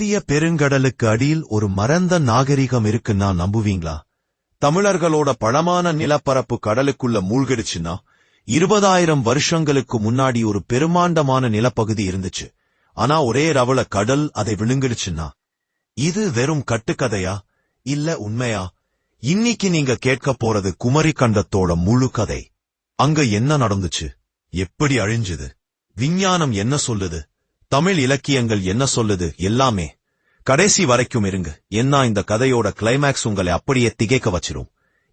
இந்திய பெருங்கடலுக்கு அடியில் ஒரு மறந்த நாகரிகம் இருக்குன்னா நம்புவீங்களா? தமிழர்களோட பழமான நிலப்பரப்பு கடலுக்குள்ள மூழ்கிடுச்சுன்னா 20,000 வருஷங்களுக்கு முன்னாடி ஒரு பெருமாண்டமான நிலப்பகுதி இருந்துச்சு. ஆனா ஒரே ரவள கடல் அதை விழுங்கிடுச்சுன்னா இது வெறும் கட்டுக்கதையா இல்ல உண்மையா? இன்னைக்கு நீங்க கேட்க போறது குமரி கண்டத்தோட முழு கதை. அங்க என்ன நடந்துச்சு, எப்படி அழிஞ்சுது, விஞ்ஞானம் என்ன சொல்லுது, தமிழ் இலக்கியங்கள் என்ன சொல்லுது, எல்லாமே கடைசி வரைக்கும் இருங்க. என்ன இந்த கதையோட கிளைமேக்ஸ் உங்களை அப்படியே திகைக்க வச்சிரும்.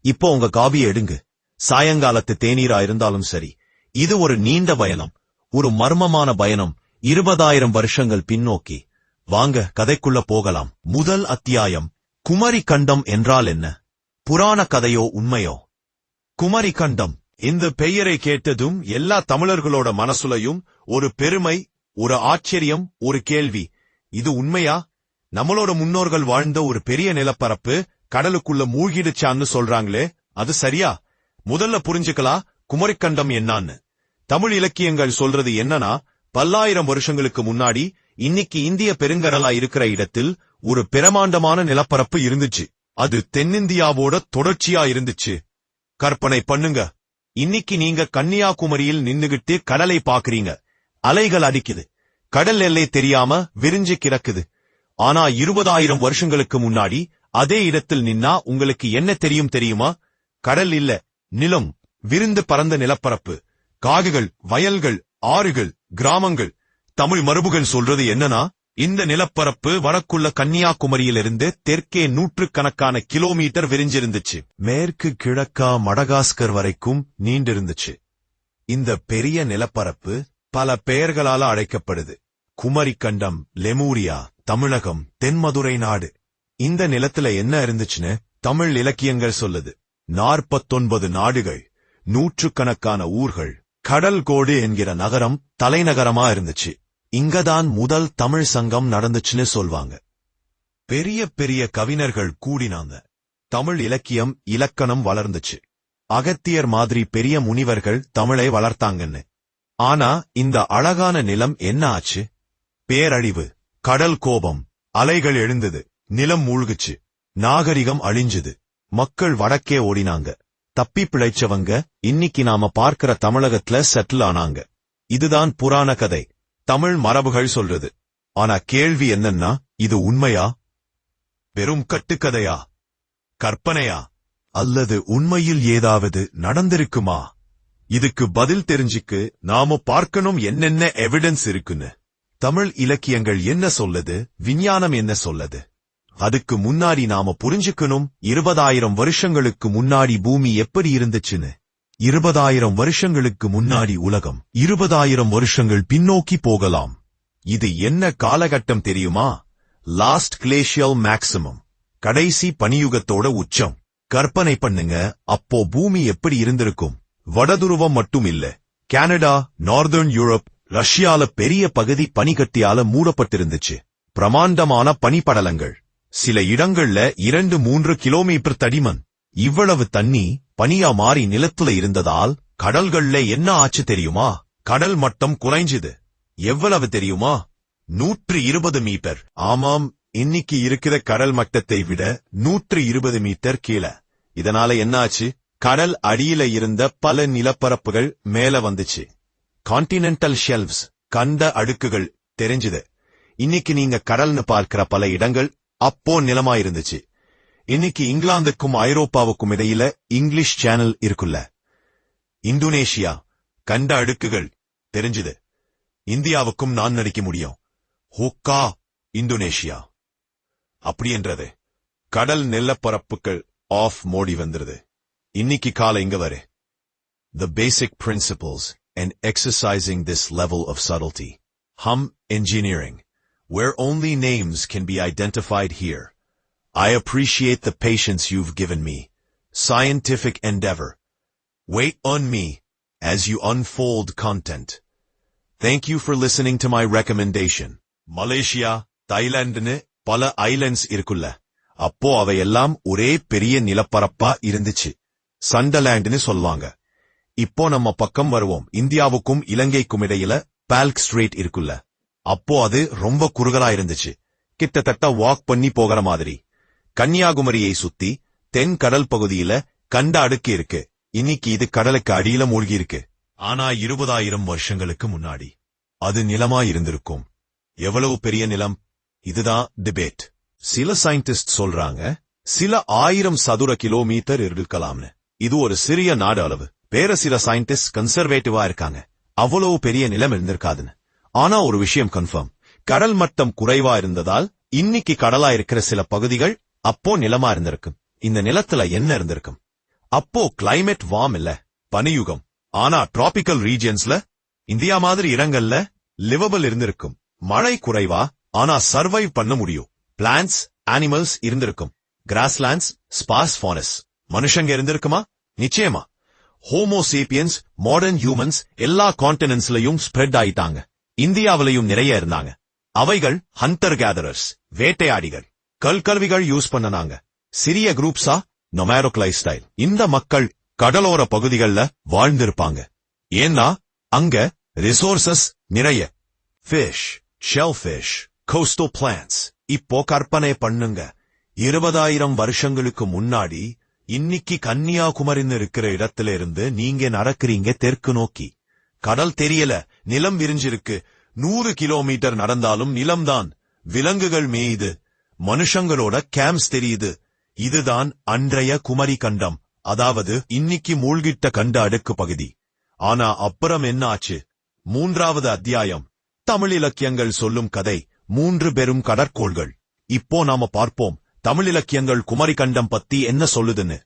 இப்போ உங்க காபியை எடுங்க. சாயங்காலத்து தேநீரா இருந்தாலும் சரி. இது ஒரு நீண்ட பயணம், ஒரு மர்மமான பயணம், 20,000 வருஷங்கள் பின்னோக்கி. வாங்க கதைக்குள்ள போகலாம். முதல் அத்தியாயம். குமரி கண்டம் என்றால் என்ன? புராண கதையோ உண்மையோ? குமரி கண்டம் இந்த பெயரை கேட்டதும் எல்லா தமிழர்களோட மனசுலையும் ஒரு பெருமை, ஒரு ஆச்சரியம், ஒரு கேள்வி. இது உண்மையா? நம்மளோட முன்னோர்கள் வாழ்ந்த ஒரு பெரிய நிலப்பரப்பு கடலுக்குள்ள மூழ்கிடுச்சான்னு சொல்றாங்களே, அது சரியா? முதல்ல புரிஞ்சுக்கலாம் குமரிக்கண்டம் என்னான்னு. தமிழ் இலக்கியங்கள் சொல்றது என்னன்னா, பல்லாயிரம் வருஷங்களுக்கு முன்னாடி இன்னைக்கு இந்திய பெருங்கடலா இருக்கிற இடத்தில் ஒரு பிரமாண்டமான நிலப்பரப்பு இருந்துச்சு. அது தென்னிந்தியாவோட தொடர்ச்சியா இருந்துச்சு. கற்பனை பண்ணுங்க, இன்னைக்கு நீங்க கன்னியாகுமரியில் நின்னுகிட்டு கடலை பாக்குறீங்க. அலைகள் அடிக்குது, கடல் எல்லை தெரியாம விரிஞ்சு கிடக்குது. ஆனா 20,000 வருஷங்களுக்கு முன்னாடி அதே இடத்தில் நின்னா உங்களுக்கு என்ன தெரியும் தெரியுமா? கடல் இல்ல, நிலம், விரிந்து பரந்த நிலப்பரப்பு, காடுகள், வயல்கள், ஆறுகள், கிராமங்கள். தமிழ் மரபுகள் சொல்றது என்னன்னா, இந்த நிலப்பரப்பு வடக்குள்ள கன்னியாகுமரியிலிருந்து தெற்கே 100கணக்கான கிலோமீட்டர் விரிஞ்சிருந்துச்சு. மேற்கு கிழக்கா மடகாஸ்கர் வரைக்கும் நீண்டிருந்துச்சு. இந்த பெரிய நிலப்பரப்பு பல பெயர்களால அழைக்கப்படுது. குமரிக்கண்டம், லெமூரியா, தமிழகம், தென்மதுரை நாடு. இந்த நிலத்துல என்ன இருந்துச்சுன்னு தமிழ் இலக்கியங்கள் சொல்லுது. 49 நாடுகள், 100கணக்கான ஊர்கள், கடல் கோடு என்கிற நகரம் தலைநகரமா இருந்துச்சு. இங்கதான் முதல் தமிழ் சங்கம் நடந்துச்சுன்னு சொல்வாங்க. பெரிய பெரிய கவிஞர்கள் கூடினாங்க. தமிழ் இலக்கியம், இலக்கணம் வளர்ந்துச்சு. அகத்தியர் மாதிரி பெரிய முனிவர்கள் தமிழை வளர்த்தாங்கன்னு. ஆனா இந்த அழகான நிலம் என்ன ஆச்சு? பேரழிவு, கடல் கோபம், அலைகள் எழுந்தது, நிலம் மூழ்குச்சு, நாகரிகம் அழிஞ்சுது, மக்கள் வடக்கே ஓடினாங்க. தப்பி பிழைச்சவங்க இன்னைக்கு நாம பார்க்கிற தமிழகத்துல செட்டில் ஆனாங்க. இதுதான் புராண கதை, தமிழ் மரபுகள் சொல்றது. ஆனா கேள்வி என்னன்னா, இது உண்மையா? வெறும் கட்டுக்கதையா? கற்பனையா? அல்லது உண்மையில் ஏதாவது நடந்திருக்குமா? இதுக்கு பதில் தெரிஞ்சுக்கு நாம பார்க்கணும் என்னென்ன எவிடன்ஸ் இருக்குன்னு. தமிழ் இலக்கியங்கள் என்ன சொல்லுது, விஞ்ஞானம் என்ன சொல்லுது. அதுக்கு முன்னாடி நாம புரிஞ்சுக்கணும் 20,000 வருஷங்களுக்கு முன்னாடி பூமி எப்படி இருந்துச்சுன்னு. 20,000 வருஷங்களுக்கு முன்னாடி உலகம். 20,000 வருஷங்கள் பின்னோக்கி போகலாம். இது என்ன காலகட்டம் தெரியுமா? லாஸ்ட் கிளேஷியல் மேக்சிமம், கடைசி பனியுகத்தோட உச்சம். கற்பனை பண்ணுங்க, அப்போ பூமி எப்படி இருந்திருக்கும்? வடதுருவம் மட்டும் இல்ல, கனடா, நார்தர்ன் யூரோப், ரஷ்யால பெரிய பகுதி பனிக்கட்டியால மூடப்பட்டிருந்துச்சு. பிரமாண்டமான பனிப்படலங்கள், சில இடங்கள்ல 2-3 கிலோமீட்டர் தடிமன். இவ்வளவு தண்ணி பனியா மாறி நிலத்துல இருந்ததால் கடல்கள்ல என்ன ஆச்சு தெரியுமா? கடல் மட்டம் குறைஞ்சுது. எவ்வளவு தெரியுமா? 120 மீட்டர். ஆமாம், இன்னைக்கு இருக்கிற கடல் மட்டத்தை விட 120 மீட்டர் கீழே. இதனால என்ன ஆச்சு? கடல் அடியில இருந்த பல நிலப்பரப்புகள் மேல வந்துச்சு. கான்டினென்டல் ஷெல்வ்ஸ், கண்ட அடுக்குகள் தெரிஞ்சுது. இன்னைக்கு நீங்க கடல்னு பார்க்கிற பல இடங்கள் அப்போ நிலமா இருந்துச்சு. இன்னைக்கு இங்கிலாந்துக்கும் ஐரோப்பாவுக்கும் இடையில இங்கிலீஷ் சேனல் இருக்குல்ல. இந்தோனேஷியா, கண்ட அடுக்குகள் தெரிஞ்சுது. இந்தியாவுக்கும் நான் நடிக்க முடியும். ஹோக்கா, இந்தோனேஷியா அப்படின்றது. கடல் நிலப்பரப்புகள் ஆஃப் மோடி வந்துருது. இன்னைக்கு கால இங்க வரு. The basic principles and exercising this level of subtlety. Engineering, where only names can be identified here. I appreciate the patience you've given me. Scientific endeavor. Wait on me as you unfold content. Thank you for listening to my recommendation. Malaysia, Thailandன்னு பல islands இருக்குல்ல. அப்போ அவையெல்லாம் ஒரே பெரிய நிலப்பரப்பா இருந்துச்சு. சண்டர்லாண்ட்னு சொல்வாங்க. இப்போ நம்ம பக்கம் வருவோம். இந்தியாவுக்கும் இலங்கைக்கும் இடையில பால்க் ஸ்ட்ரெயிட் இருக்குல்ல. அப்போ அது ரொம்ப குறுகலா இருந்துச்சு. கிட்டத்தட்ட வாக் பண்ணி போகிற மாதிரி. கன்னியாகுமரியை சுத்தி தென் கடல் பகுதியில கண்ட அடுக்கு இருக்கு. இன்னைக்கு இது கடலுக்கு அடியில மூழ்கி இருக்கு. ஆனா 20,000 வருஷங்களுக்கு முன்னாடி அது நிலமா இருந்திருக்கும். எவ்வளவு பெரிய நிலம்? இதுதான் டிபேட். சில சயின்டிஸ்ட் சொல்றாங்க சில 1000 சதுர கிலோமீட்டர் இருக்கலாம்னு. இது ஒரு சிறிய நாடு அளவு. வேற சில சயின்டிஸ்ட் கன்சர்வேட்டிவா இருக்காங்க, அவ்வளவு பெரிய நிலம் இருந்திருக்காதுன்னு. ஆனா ஒரு விஷயம் கன்ஃபார்ம், கடல் மட்டம் குறைவா இருந்ததால் இன்னைக்கு கடலா இருக்கிற சில பகுதிகள் அப்போ நிலமா இருந்திருக்கும். இந்த நிலத்துல என்ன இருந்திருக்கும்? அப்போ கிளைமேட் வார்ம் இல்ல, பனியுகம். ஆனா டிராபிக்கல் ரீஜியன்ஸ்ல இந்தியா மாதிரி இடங்கள்ல லிவபிள் இருந்திருக்கும். மழை குறைவா, ஆனா சர்வைவ் பண்ண முடியும். பிளான்ட்ஸ், அனிமல்ஸ் இருந்திருக்கும். கிராஸ்லாண்ட்ஸ், ஸ்பார்ஸ் ஃபாரஸ்ட். மனுஷங்க இருந்திருக்குமா? நிச்சயமா. ஹோமோசேபியன்ஸ், மாடர்ன் ஹியூமன்ஸ் எல்லா கான்டினென்ட்ஸ்லயும் ஸ்ப்ரெட் ஆயிட்டாங்க. இந்தியாவிலையும் நிறைய இருந்தாங்க. அவைகள் ஹண்டர் கேதரர்ஸ், வேட்டையாடிகள். கல்கருவிகள் யூஸ் பண்ணனாங்க. சிறிய குரூப்ஸா நொமேடிக் லைஃப் ஸ்டைல். இந்த மக்கள் கடலோர பகுதிகள்ல வாழ்ந்திருப்பாங்க. ஏன்னா அங்க ரிசோர்சஸ் நிறைய. Fish, shellfish, coastal plants. இப்போ கற்பனை பண்ணுங்க, 20,000 வருஷங்களுக்கு முன்னாடி இன்னைக்கு கன்னியாகுமரின்னு இருக்கிற இடத்துல இருந்து நீங்க நடக்கிறீங்க தெற்கு நோக்கி. கடல் தெரியல, நிலம் விரிஞ்சிருக்கு. 100 கிலோமீட்டர் நடந்தாலும் நிலம்தான். விலங்குகள் மேயுது, மனுஷங்களோட கேம்ப்ஸ் தெரியுது. இதுதான் அன்றைய குமரி கண்டம், அதாவது இன்னைக்கு மூழ்கிட்ட கண்ட அடுக்கு பகுதி. ஆனா அப்புறம் என்ன ஆச்சு? 3வது அத்தியாயம். தமிழ் இலக்கியங்கள் சொல்லும் கதை, 3 பெரும் கடற்கோள்கள். இப்போ நாம பார்ப்போம் தமிழ் இலக்கியங்கள் குமரி கண்டம் பத்தி என்ன சொல்லுதுன்னு.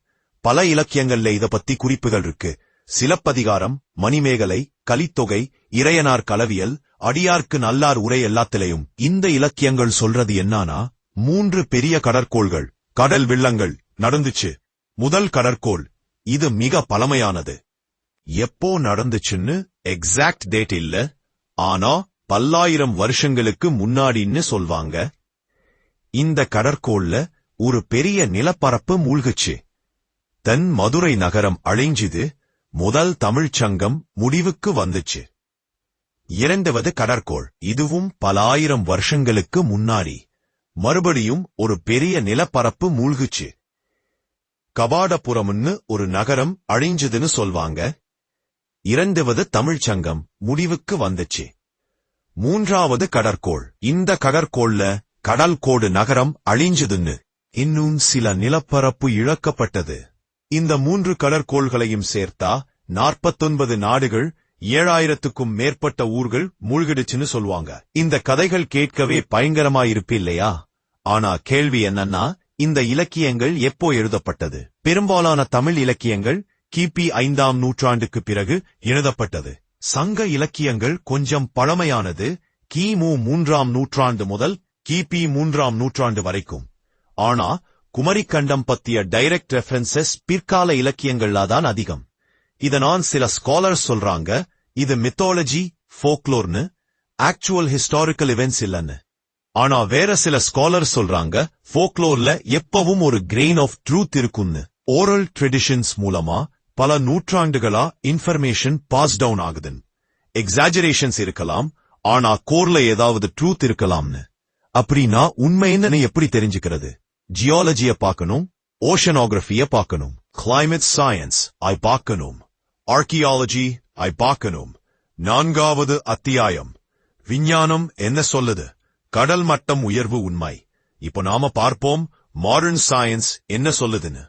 பல இலக்கியங்கள்ல இத பத்தி குறிப்புகள் இருக்கு. சிலப்பதிகாரம், மணிமேகலை, கலித்தொகை, இறையனார் களவியல், அடியார்க்கு நல்லார் உரை எல்லாத்திலையும் இந்த இலக்கியங்கள் சொல்றது என்னன்னா, 3 பெரிய கடற்கோள்கள், கடல் வெள்ளங்கள் நடந்துச்சு. முதல் கடற்கோள், இது மிக பழமையானது. எப்போ நடந்துச்சுன்னு எக்ஸாக்ட் டேட் இல்ல, ஆனா பல்லாயிரம் வருஷங்களுக்கு முன்னாடின்னு சொல்வாங்க. இந்த கடற்கோள்ல ஒரு பெரிய நிலப்பரப்பு மூழ்குச்சு. தன் மதுரை நகரம் அழிஞ்சுது. முதல் தமிழ்ச் சங்கம் முடிவுக்கு வந்துச்சு. 2வது கடற்கோள், இதுவும் பல ஆயிரம் வருஷங்களுக்கு முன்னாடி. மறுபடியும் ஒரு பெரிய நிலப்பரப்பு மூழ்குச்சு. கபாடபுரம்னு ஒரு நகரம் அழிஞ்சதுன்னு சொல்வாங்க. 2வது தமிழ்ச் சங்கம் முடிவுக்கு வந்துச்சு. 3வது கடற்கோள், இந்த கடற்கோள்ல கடல்கோடு நகரம் அழிஞ்சதுன்னு. இன்னும் சில நிலப்பரப்பு இழக்கப்பட்டது. இந்த 3 கடற்கோள்களையும் சேர்த்தா 49 நாடுகள், 7000க்கும் மேற்பட்ட ஊர்கள் மூழ்கிடுச்சுன்னு சொல்வாங்க. இந்த கதைகள் கேட்கவே பயங்கரமாயிருப்பு இல்லையா? ஆனா கேள்வி என்னன்னா, இந்த இலக்கியங்கள் எப்போ எழுதப்பட்டது? பெரும்பாலான தமிழ் இலக்கியங்கள் கிபி 5ஆம் நூற்றாண்டுக்கு பிறகு எழுதப்பட்டது. சங்க இலக்கியங்கள் கொஞ்சம் பழமையானது, கிமு 3ஆம் நூற்றாண்டு முதல் கிபி 3ஆம் நூற்றாண்டு வரைக்கும். ஆனா குமரிக்கண்டம் பத்திய டைரக்ட் ரெஃபரன்சஸ் பிற்கால இலக்கியங்கள்லாதான் அதிகம். இதனால் சில ஸ்காலர்ஸ் சொல்றாங்க இது மித்தாலஜி, ஃபோக்லோர்னு, ஆக்சுவல் ஹிஸ்டாரிக்கல் இவென்ட்ஸ் இல்லன்னு. ஆனா வேற சில ஸ்காலர்ஸ் சொல்றாங்க ஃபோக்லோர்ல எப்பவும் ஒரு கிரெயின் ஆஃப் ட்ரூத் இருக்குன்னு. ஓரல் ட்ரெடிஷன்ஸ் மூலமா பல நூற்றாண்டுகளா இன்ஃபர்மேஷன் பாஸ் டவுன் ஆகுதுன்னு. எக்ஸாஜரேஷன்ஸ் இருக்கலாம், ஆனா கோர்ல ஏதாவது ட்ரூத் இருக்கலாம்னு. அப்படின்னா உண்மைன்னு எப்படி தெரிஞ்சுக்கிறது? ஜியாலஜிய பார்க்கணும், ஓஷனோகிராஃபிய பார்க்கணும், கிளைமேட் சயின்ஸ் ஐ பார்க்கணும், ஆர்கியாலஜி ஐ பார்க்கணும். 4வது அத்தியாயம், விஞ்ஞானம் என்ன சொல்லுது? கடல் மட்டம் உயர்வு உண்மை. இப்போ நாம பார்ப்போம் மாடர்ன் சயின்ஸ் என்ன சொல்லுதுன்னு.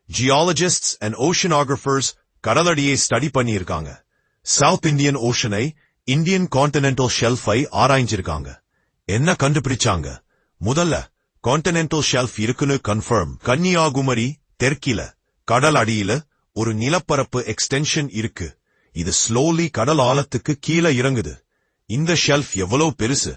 ஜியாலஜிஸ்ட்ஸ் அண்ட் ஓஷனோகிராஃபர்ஸ் கடலடியை ஸ்டடி பண்ணியிருக்காங்க. சவுத் இந்தியன் ஓஷனை, இந்தியன் கான்டினென்டல் ஷெல்ஃபை ஆராய்ஞ்சிருக்காங்க. என்ன கண்டுபிடிச்சாங்க? முதல்ல கான்டினென்டல் ஷெல்ஃப் இருக்குன்னு கன்ஃபர்ம். கன்னியாகுமரி தெற்கில கடல் அடியில ஒரு நிலப்பரப்பு எக்ஸ்டென்ஷன் இருக்கு. இது ஸ்லோலி கடல் ஆழத்துக்கு கீழே இறங்குது. இந்த ஷெல்ஃப் எவ்வளவு பெருசு?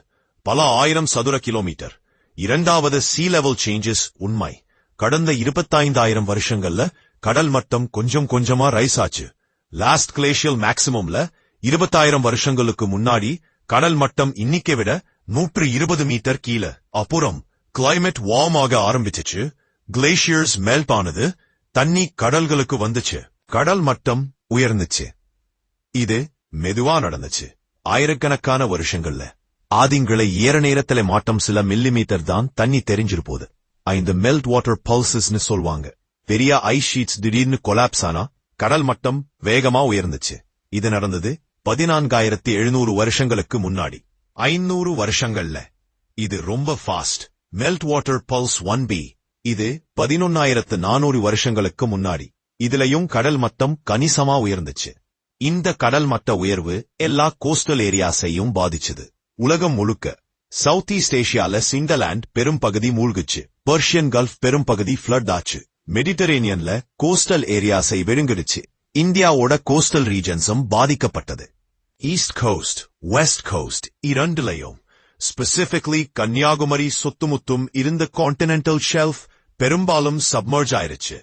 பல ஆயிரம் சதுர கிலோமீட்டர். 2வது சீ லெவல் சேஞ்சஸ் உண்மை. கடந்த 25,000 வருஷங்கள்ல கடல் மட்டம் கொஞ்சம் கொஞ்சமா ரைஸ் ஆச்சு. லாஸ்ட் கிளேஷியல் மேக்சிமம்ல 20,000 வருஷங்களுக்கு முன்னாடி கடல் மட்டம் இன்னைக்கை விட 120 மீட்டர் கீழே. அப்புறம் கிளைமேட் வார்ம் ஆக ஆரம்பிச்சிச்சு. கிளேஷியர்ஸ் மெல்ட் ஆனது, தண்ணி கடல்களுக்கு வந்துச்சு, கடல் மட்டம் உயர்ந்துச்சு. இது மெதுவா நடந்துச்சு, ஆயிரக்கணக்கான வருஷங்கள்ல. ஆதிங்களை ஏற நேரத்தில மாட்டம் சில மில்லிமீட்டர் தான் தண்ணி தெரிஞ்சிருப்போது. இந்த மெல்ட் வாட்டர் பல்சஸ்னு சொல்வாங்க. பெரிய ஐஸ் ஷீட்ஸ் திடீர்னு கொலாப்ஸ் ஆனா கடல் மட்டம் வேகமா உயர்ந்துச்சு. இது நடந்தது 14700 வருஷங்களுக்கு முன்னாடி. 500 வருஷங்கள்ல இது ரொம்ப fast. Melt water pulse 1b. இது 11400 வருஷங்களுக்கு முன்னாடி. இதுலயும் கடல் மட்டம் கணிசமா உயர்ந்துச்சு. இந்த கடல் மட்ட உயர்வு எல்லா கோஸ்டல் ஏரியாஸையும் பாதிச்சது. உலகம் முழுக்க சவுத் ஈஸ்ட் ஏஷியால சிண்டலாண்ட் பெரும் பகுதி மூழ்குச்சு. பெர்ஷியன் கல்ஃப் பெரும் பகுதி ஃபிளட் ஆச்சு. மெடிட்டரேனியன்ல கோஸ்டல் ஏரியாஸை விழுங்கிடுச்சு. இந்தியாவோட கோஸ்டல் ரீஜன்ஸும் பாதிக்கப்பட்டது. ஈஸ்ட் கோஸ்ட், வெஸ்ட் கோஸ்ட் இரண்டுலையும், ஸ்பெசிபிக்லி கன்னியாகுமரி சுத்துமுத்தும் இருந்த கான்டினென்டல் ஷெல்ஃப் பெரும்பாலும் சப்மர்ஜ் ஆயிருச்சு.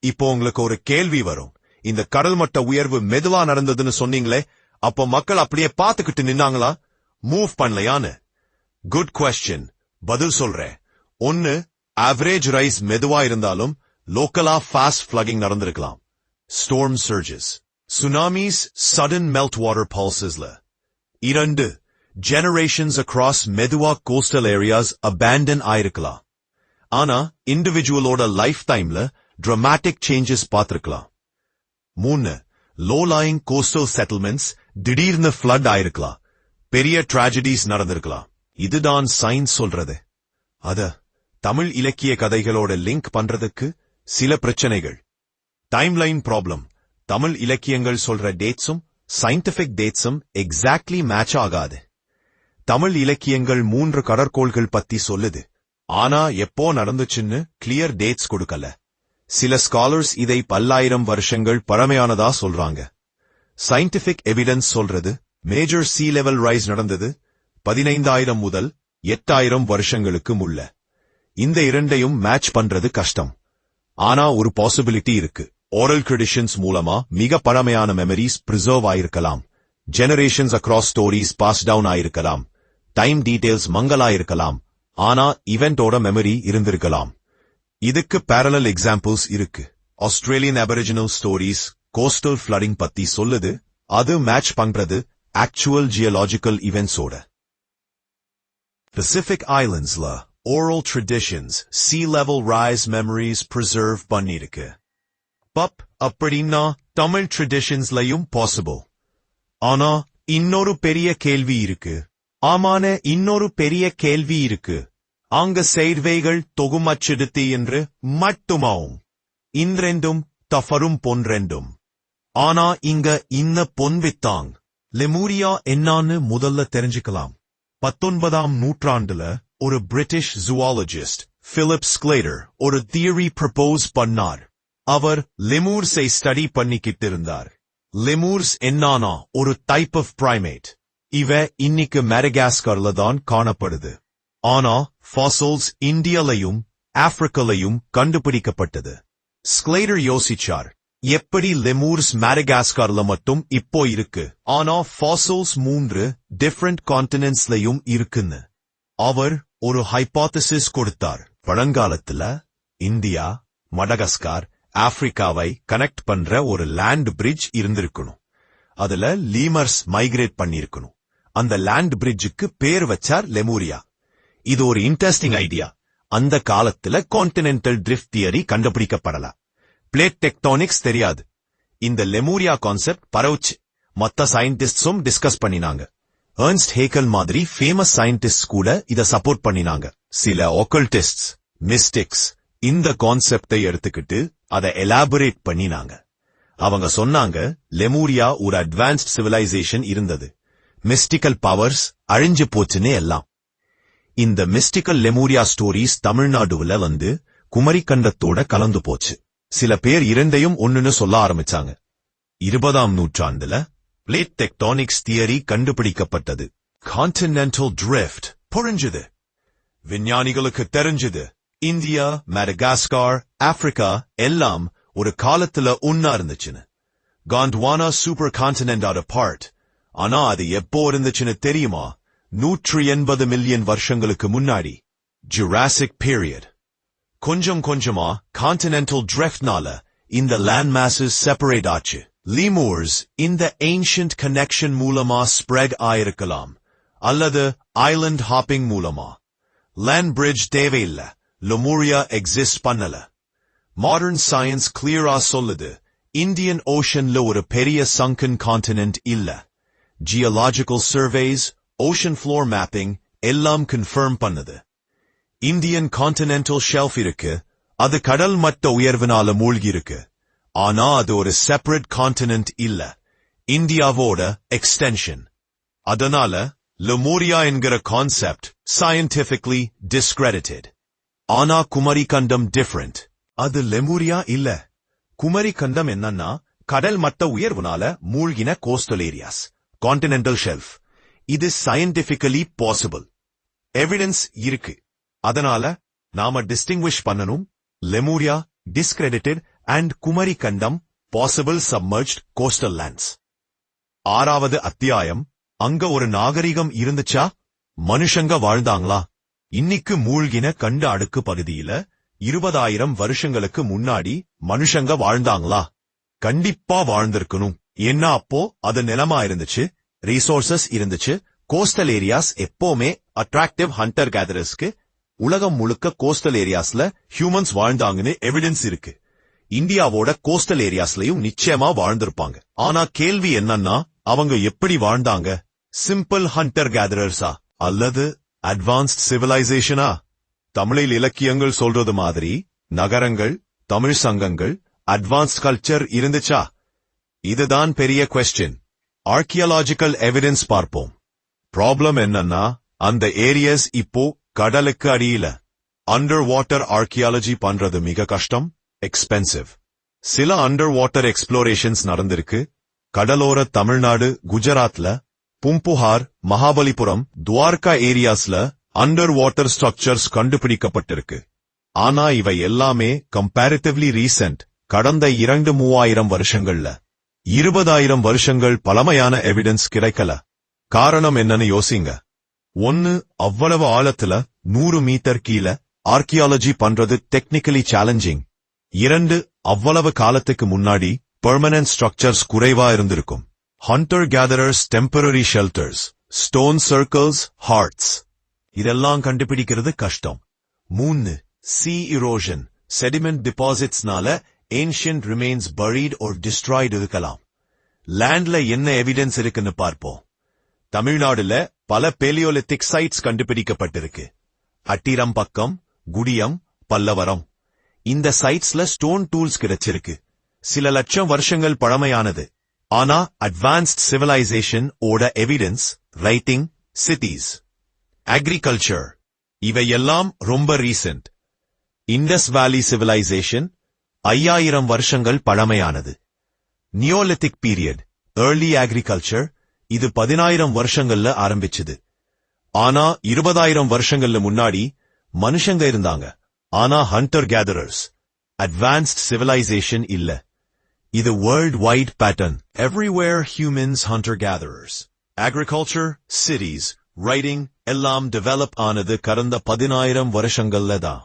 இப்போ உங்களுக்கு ஒரு கேள்வி வரும். இந்த கடல் மட்ட உயர்வு மெதுவா நடந்ததுன்னு சொன்னீங்களே, அப்போ மக்கள் அப்படியே பாத்துக்கிட்டு நின்னாங்களா, மூவ் பண்ணலையான்னு? Good question. பதில் சொல்றேன். ஒன்னு, ஆவரேஜ் ரைஸ் மெதுவா இருந்தாலும் லோக்கலா ஃபாஸ்ட் ஃபிளக்கிங் நடந்திருக்கலாம். Storm surges, tsunamis, sudden melt water பல்சஸ்ல. 2, ஜெனரேஷன்ஸ் அக்ராஸ் மெதுவா கோஸ்டல் ஏரியாஸ் அபேண்டன் ஆயிருக்கலாம். ஆனா இண்டிவிஜுவலோட லைஃப் டைம்ல டிராமாட்டிக் சேஞ்சஸ் பார்த்திருக்கலாம். 3, லோ-லையிங் கோஸ்டல் செட்டில்மெண்ட்ஸ் திடீர்னு ஃபிளட் ஆயிருக்கலாம். பெரிய ட்ராஜடிஸ் நடந்திருக்கலாம். இதுதான் சயின்ஸ் சொல்றது. அத தமிழ் இலக்கிய கதைகளோட லிங்க் பண்றதுக்கு சில பிரச்சனைகள். Timeline problem. தமிழ் இலக்கியங்கள் சொல்ற டேட்ஸும் சயின்டிபிக் டேட்ஸும் எக்ஸாக்ட்லி மேட்ச் ஆகாது. தமிழ் இலக்கியங்கள் 3 கடற்கோள்கள் பத்தி சொல்லுது. ஆனா எப்போ நடந்துச்சுன்னு கிளியர் டேட்ஸ் கொடுக்கல. சில ஸ்காலர்ஸ் இதை 10,000 வருஷங்கள் பழமையானதா சொல்றாங்க. சயின்டிபிக் எவிடன்ஸ் சொல்றது மேஜர் சீ லெவல் ரைஸ் நடந்தது 15,000 முதல் 8,000 வருஷங்களுக்கு முள்ள. இந்த இரண்டையும் மேட்ச் பண்றது கஷ்டம். ஆனா ஒரு பாசிபிலிட்டி இருக்கு. ஓரல் ட்ரெடிஷன்ஸ் மூலமா மிக பழமையான மெமரிஸ் பிரிசர்வ் ஆயிருக்கலாம். Generations across stories pass down ஆயிருக்கலாம். டைம் டீடைல்ஸ் மங்கலாயிருக்கலாம். ஆனா இவெண்டோட மெமரி இருந்திருக்கலாம். இதுக்கு பேரலல் எக்ஸாம்பிள்ஸ் இருக்கு. Australian aboriginal stories coastal flooding பத்தி சொல்லுது. அது மேட்ச் பண்றது ஆக்சுவல் ஜியோலாஜிக்கல் இவென்ட்ஸோட. பசிபிக் ஐலண்ட்ஸ்ல oral traditions sea level rise memories preserve பண்ணிருக்கு. பப் அப்படின்னா தமிழ் ட்ரெடிஷன்ஸ்லயும் பாசிபிள். ஆனா இன்னொரு பெரிய கேள்வி இருக்கு. ஆமான இன்னொரு பெரிய கேள்வி இருக்கு. அங்க செய்திகள் தொகுமச்செடுத்து என்று மட்டுமாவும். இன்ரெண்டும் தஃபரும் பொன்ரெண்டும். ஆனா இங்க இன்ன பொன்வித்தாங். லெமூரியா என்னான்னு முதல்ல தெரிஞ்சுக்கலாம். 19ஆம் நூற்றாண்டுல ஒரு பிரிட்டிஷ் ஜூவாலஜிஸ்ட் பிலிப் ஸ்க்லேட்டர் ஒரு தியரி ப்ரப்போஸ் பண்ணார். அவர் லெமூர்ஸை ஸ்டடி பண்ணிக்கிட்டு இருந்தார். லெமூர்ஸ் என்னானா ஒரு டைப் ஆஃப் பிரைமேட். இவ இன்னைக்கு மடகாஸ்கர்ல தான் காணப்படுது. ஆனா ஃபாசில்ஸ் இந்தியாலையும் ஆப்பிரிக்காலையும் கண்டுபிடிக்கப்பட்டது. ஸ்க்லேட்டர் யோசிச்சார், எப்படி லெமூர்ஸ் மடகாஸ்கர்ல மட்டும் இப்போ இருக்கு, ஆனா ஃபாசில்ஸ் 3 டிஃபரண்ட் கான்டினென்ட்ஸ்லயும் இருக்குன்னு. அவர் ஒரு ஹைபோதசிஸ் கொடுத்தார். பழங்காலத்துல இந்தியா, மடகாஸ்கர், ஆப்பிரிக்காவை கனெக்ட் பண்ற ஒரு லேண்ட் பிரிட்ஜ் இருந்திருக்கணும். அதுல லீமர்ஸ் மைக்ரேட் பண்ணிருக்கணும். அந்த லேண்ட் பிரிட்ஜுக்கு பேர் வச்சார் லெமூரியா. இது ஒரு இன்ட்ரெஸ்டிங் ஐடியா. அந்த காலத்துல கான்டினென்டல் ட்ரிஃப்ட் தியரி கண்டுபிடிக்கப்படல. பிளேட் டெக்டானிக்ஸ் தெரியாது. இந்த லெமூரியா கான்செப்ட் பரவுச்சு. மத்த சயின்டிஸ்ட்ஸும் டிஸ்கஸ் பண்ணினாங்க. எர்ன்ஸ்ட் ஹேக்கல் மாதிரி ஃபேமஸ் சயின்டிஸ்ட் கூட இத சப்போர்ட் பண்ணினாங்க. சில ஒக்கல்டிஸ்ட்ஸ், மிஸ்டிக்ஸ் இந்த கான்செப்டை எடுத்துக்கிட்டு அதை எலாபரேட் பண்ணினாங்க. அவங்க சொன்னாங்க லெமூரியா ஒரு அட்வான்ஸ்ட் சிவிலைசேஷன் இருந்தது. மிஸ்டிக்கல் பவர்ஸ் அழிஞ்சு போச்சுன்னு எல்லாம். இந்த மிஸ்டிக்கல் லெமூரியா ஸ்டோரிஸ் தமிழ்நாடுல வந்து குமரிக்கண்டத்தோட கலந்து போச்சு. சில பேர் இரண்டையும் ஒண்ணுன்னு சொல்ல ஆரம்பிச்சாங்க. 20ஆம் நூற்றாண்டுல பிளேட் டெக்டானிக்ஸ் தியரி கண்டுபிடிக்கப்பட்டது. கான்டினென்டல் ட்ரிஃப்ட் புரிஞ்சது. விஞ்ஞானிகளுக்கு தெரிஞ்சது இந்தியா, மடகாஸ்கர், ஆப்பிரிக்கா எல்லாம் ஒரு காலத்துல ஒன்னா இருந்துச்சுன்னு. Gondwana super கான்டினென்டோட part. ஆனா அது எப்போ இருந்துச்சுன்னு தெரியுமா? 180 மில்லியன் வருஷங்களுக்கு முன்னாடி. Jurassic period. கொஞ்சம் கொஞ்சமா கான்டினென்டல் ட்ரிஃப்ட்னால இந்த லேண்ட் மாசஸ் செப்பரேட் ஆச்சு. லீமூர்ஸ் இந்த ஏன்ஷியன்ட் கனெக்ஷன் மூலமா ஸ்ப்ரெட் ஆயிருக்கலாம். அல்லது ஐலண்ட் ஹாப்பிங் மூலமா. லேண்ட் பிரிட்ஜ் தேவையில்ல. லெமூரியா எக்ஸிஸ்ட் பண்ணல. மாடர்ன் சயின்ஸ் கிளியரா சொல்லுது, இந்தியன் ஓஷன்ல ஒரு பெரிய சங்கன் கான்டினென்ட் இல்ல. Geological services, ocean floor mapping எல்லாம் கன்ஃபர்ம் பண்ணுது. இந்தியன் கான்டினென்டல் ஷெல்ஃப் இருக்கு, அது கடல் மட்ட உயர்வினால மூழ்கி இருக்கு. ஆனா அது ஒரு செப்பரேட் கான்டினென்ட் இல்ல, இந்தியாவோட எக்ஸ்டென்ஷன். அதனால லெமூரியா என்கிற கான்செப்ட் சயின்டிபிக்கலி டிஸ்கிரெடிட்டட். ஆனா குமரி கண்டம் டிஃபரண்ட். அது லெமூரியா இல்ல. குமரி கண்டம் என்னன்னா கடல் மட்ட உயர்வுனால மூழ்கின கோஸ்டல் ஏரியாஸ், கான்டினென்டல் ஷெல்ஃப். இது சயின்டிபிக்கலி பாசிபிள். எவிடன்ஸ் இருக்கு. அதனால நாம டிஸ்டிங்விஷ் பண்ணணும். லெமூரியா டிஸ்கிரெடிட்டட் அண்ட் குமரி கண்டம் பாசிபிள் சப்மர்ஜ்ட் கோஸ்டல் லேண்ட்ஸ். 6வது அத்தியாயம். அங்க ஒரு நாகரிகம் இருந்துச்சா? மனுஷங்க வாழ்ந்தாங்களா? இன்னிக்கு மூழ்கின கண்ட அடுக்கு பகுதியில 20,000 வருஷங்களுக்கு முன்னாடி மனுஷங்க வாழ்ந்தாங்களா? கண்டிப்பா வாழ்ந்திருக்கணும். என்ன அப்போ அது நிலமா இருந்துச்சு, ரிசோர்சஸ் இருந்துச்சு. கோஸ்டல் ஏரியாஸ் எப்பவுமே அட்ராக்டிவ் ஹண்டர் கேதரர்ஸ்க்கு. உலகம் முழுக்க கோஸ்டல் ஏரியாஸ்ல ஹியூமன்ஸ் வாழ்ந்தாங்கன்னு எவிடன்ஸ் இருக்கு. இந்தியாவோட கோஸ்டல் ஏரியாஸ்லயும் நிச்சயமா வாழ்ந்திருப்பாங்க. ஆனா கேள்வி என்னன்னா, அவங்க எப்படி வாழ்ந்தாங்க? சிம்பிள் ஹண்டர் கேதரர்ஸா அல்லது அட்வான்ஸ்ட் சிவிலைசேஷனா? தமிழில் இலக்கியங்கள் சொல்றது மாதிரி நகரங்கள், தமிழ் சங்கங்கள், அட்வான்ஸ்ட் கல்ச்சர் இருந்துச்சா? இதுதான் பெரிய கொஸ்டின். ஆர்கியாலஜிக்கல் எவிடன்ஸ் பார்ப்போம். ப்ராப்ளம் என்னன்னா, அந்த ஏரியாஸ் இப்போ கடலுக்கு அடியில. அண்டர் வாட்டர் ஆர்கியாலஜி பண்றது மிக கஷ்டம், எக்ஸ்பென்சிவ். சில அண்டர் வாட்டர் எக்ஸ்ப்ளோரேஷன்ஸ் நடந்திருக்கு. கடலோர தமிழ்நாடு, குஜராத்ல பூம்புகார், மகாபலிபுரம், துவார்கா ஏரியாஸ்ல அண்டர் வாட்டர் ஸ்ட்ரக்சர்ஸ் கண்டுபிடிக்கப்பட்டிருக்கு. ஆனா இவை எல்லாமே கம்பேரிட்டிவ்லி ரீசென்ட், கடந்த 2-3,000 வருஷங்கள்ல. 20,000 வருஷங்கள் பழமையான எவிடன்ஸ் கிடைக்கல. காரணம் என்னன்னு யோசிங்க. 1, அவ்வளவு ஆழத்துல 100 மீட்டர் கீழே ஆர்கியாலஜி பண்றது டெக்னிக்கலி சேலஞ்சிங். 2, அவ்வளவு காலத்துக்கு முன்னாடி பெர்மனன்ட் ஸ்ட்ரக்சர்ஸ் குறைவா இருந்திருக்கும். Hunter gatherers temporary shelters, stone circles, hearths, இதெல்லாம் கண்டுபிடிக்கிறது கஷ்டம். 3, sea erosion, sediment depositsனால ancient remains buried or destroyed இருக்கலாம். லேண்ட்ல என்ன எவிடன்ஸ் இருக்குன்னு பார்ப்போம். தமிழ்நாடுல பல பேலியோலித்திக் சைட்ஸ் கண்டுபிடிக்கப்பட்டிருக்கு. அட்டிரம் பக்கம், குடியம், பல்லவரம். இந்த சைட்ஸ்ல ஸ்டோன் டூல்ஸ் கிடைச்சிருக்கு. சில லட்சம் வருஷங்கள் பழமையானது. ஆனா அட்வான்ஸ்ட் சிவிலைசேஷன் ஓட எவிடன்ஸ் ரைட்டிங், சிட்டிஸ், அக்ரிகல்ச்சர் இவையெல்லாம் ரொம்ப ரீசென்ட். இண்டஸ் வேலி சிவிலைசேஷன் 5000 வருஷங்கள் பழமையானது. நியோலித்திக் பீரியட், ஏர்லி அக்ரிகல்ச்சர், இது 10,000 வருஷங்கள்ல ஆரம்பிச்சது. ஆனா 20,000 வருஷங்கள்ல முன்னாடி மனுஷங்க இருந்தாங்க. ஆனா ஹண்டர் கேதரர்ஸ், அட்வான்ஸ்ட் சிவிலைசேஷன் இல்ல. இது world wide pattern. Everywhere humans, hunter gatherers, agriculture, cities, writing எல்லாம் டெவலப் ஆனது கடந்த 10,000 வருஷங்கள்ல தான்.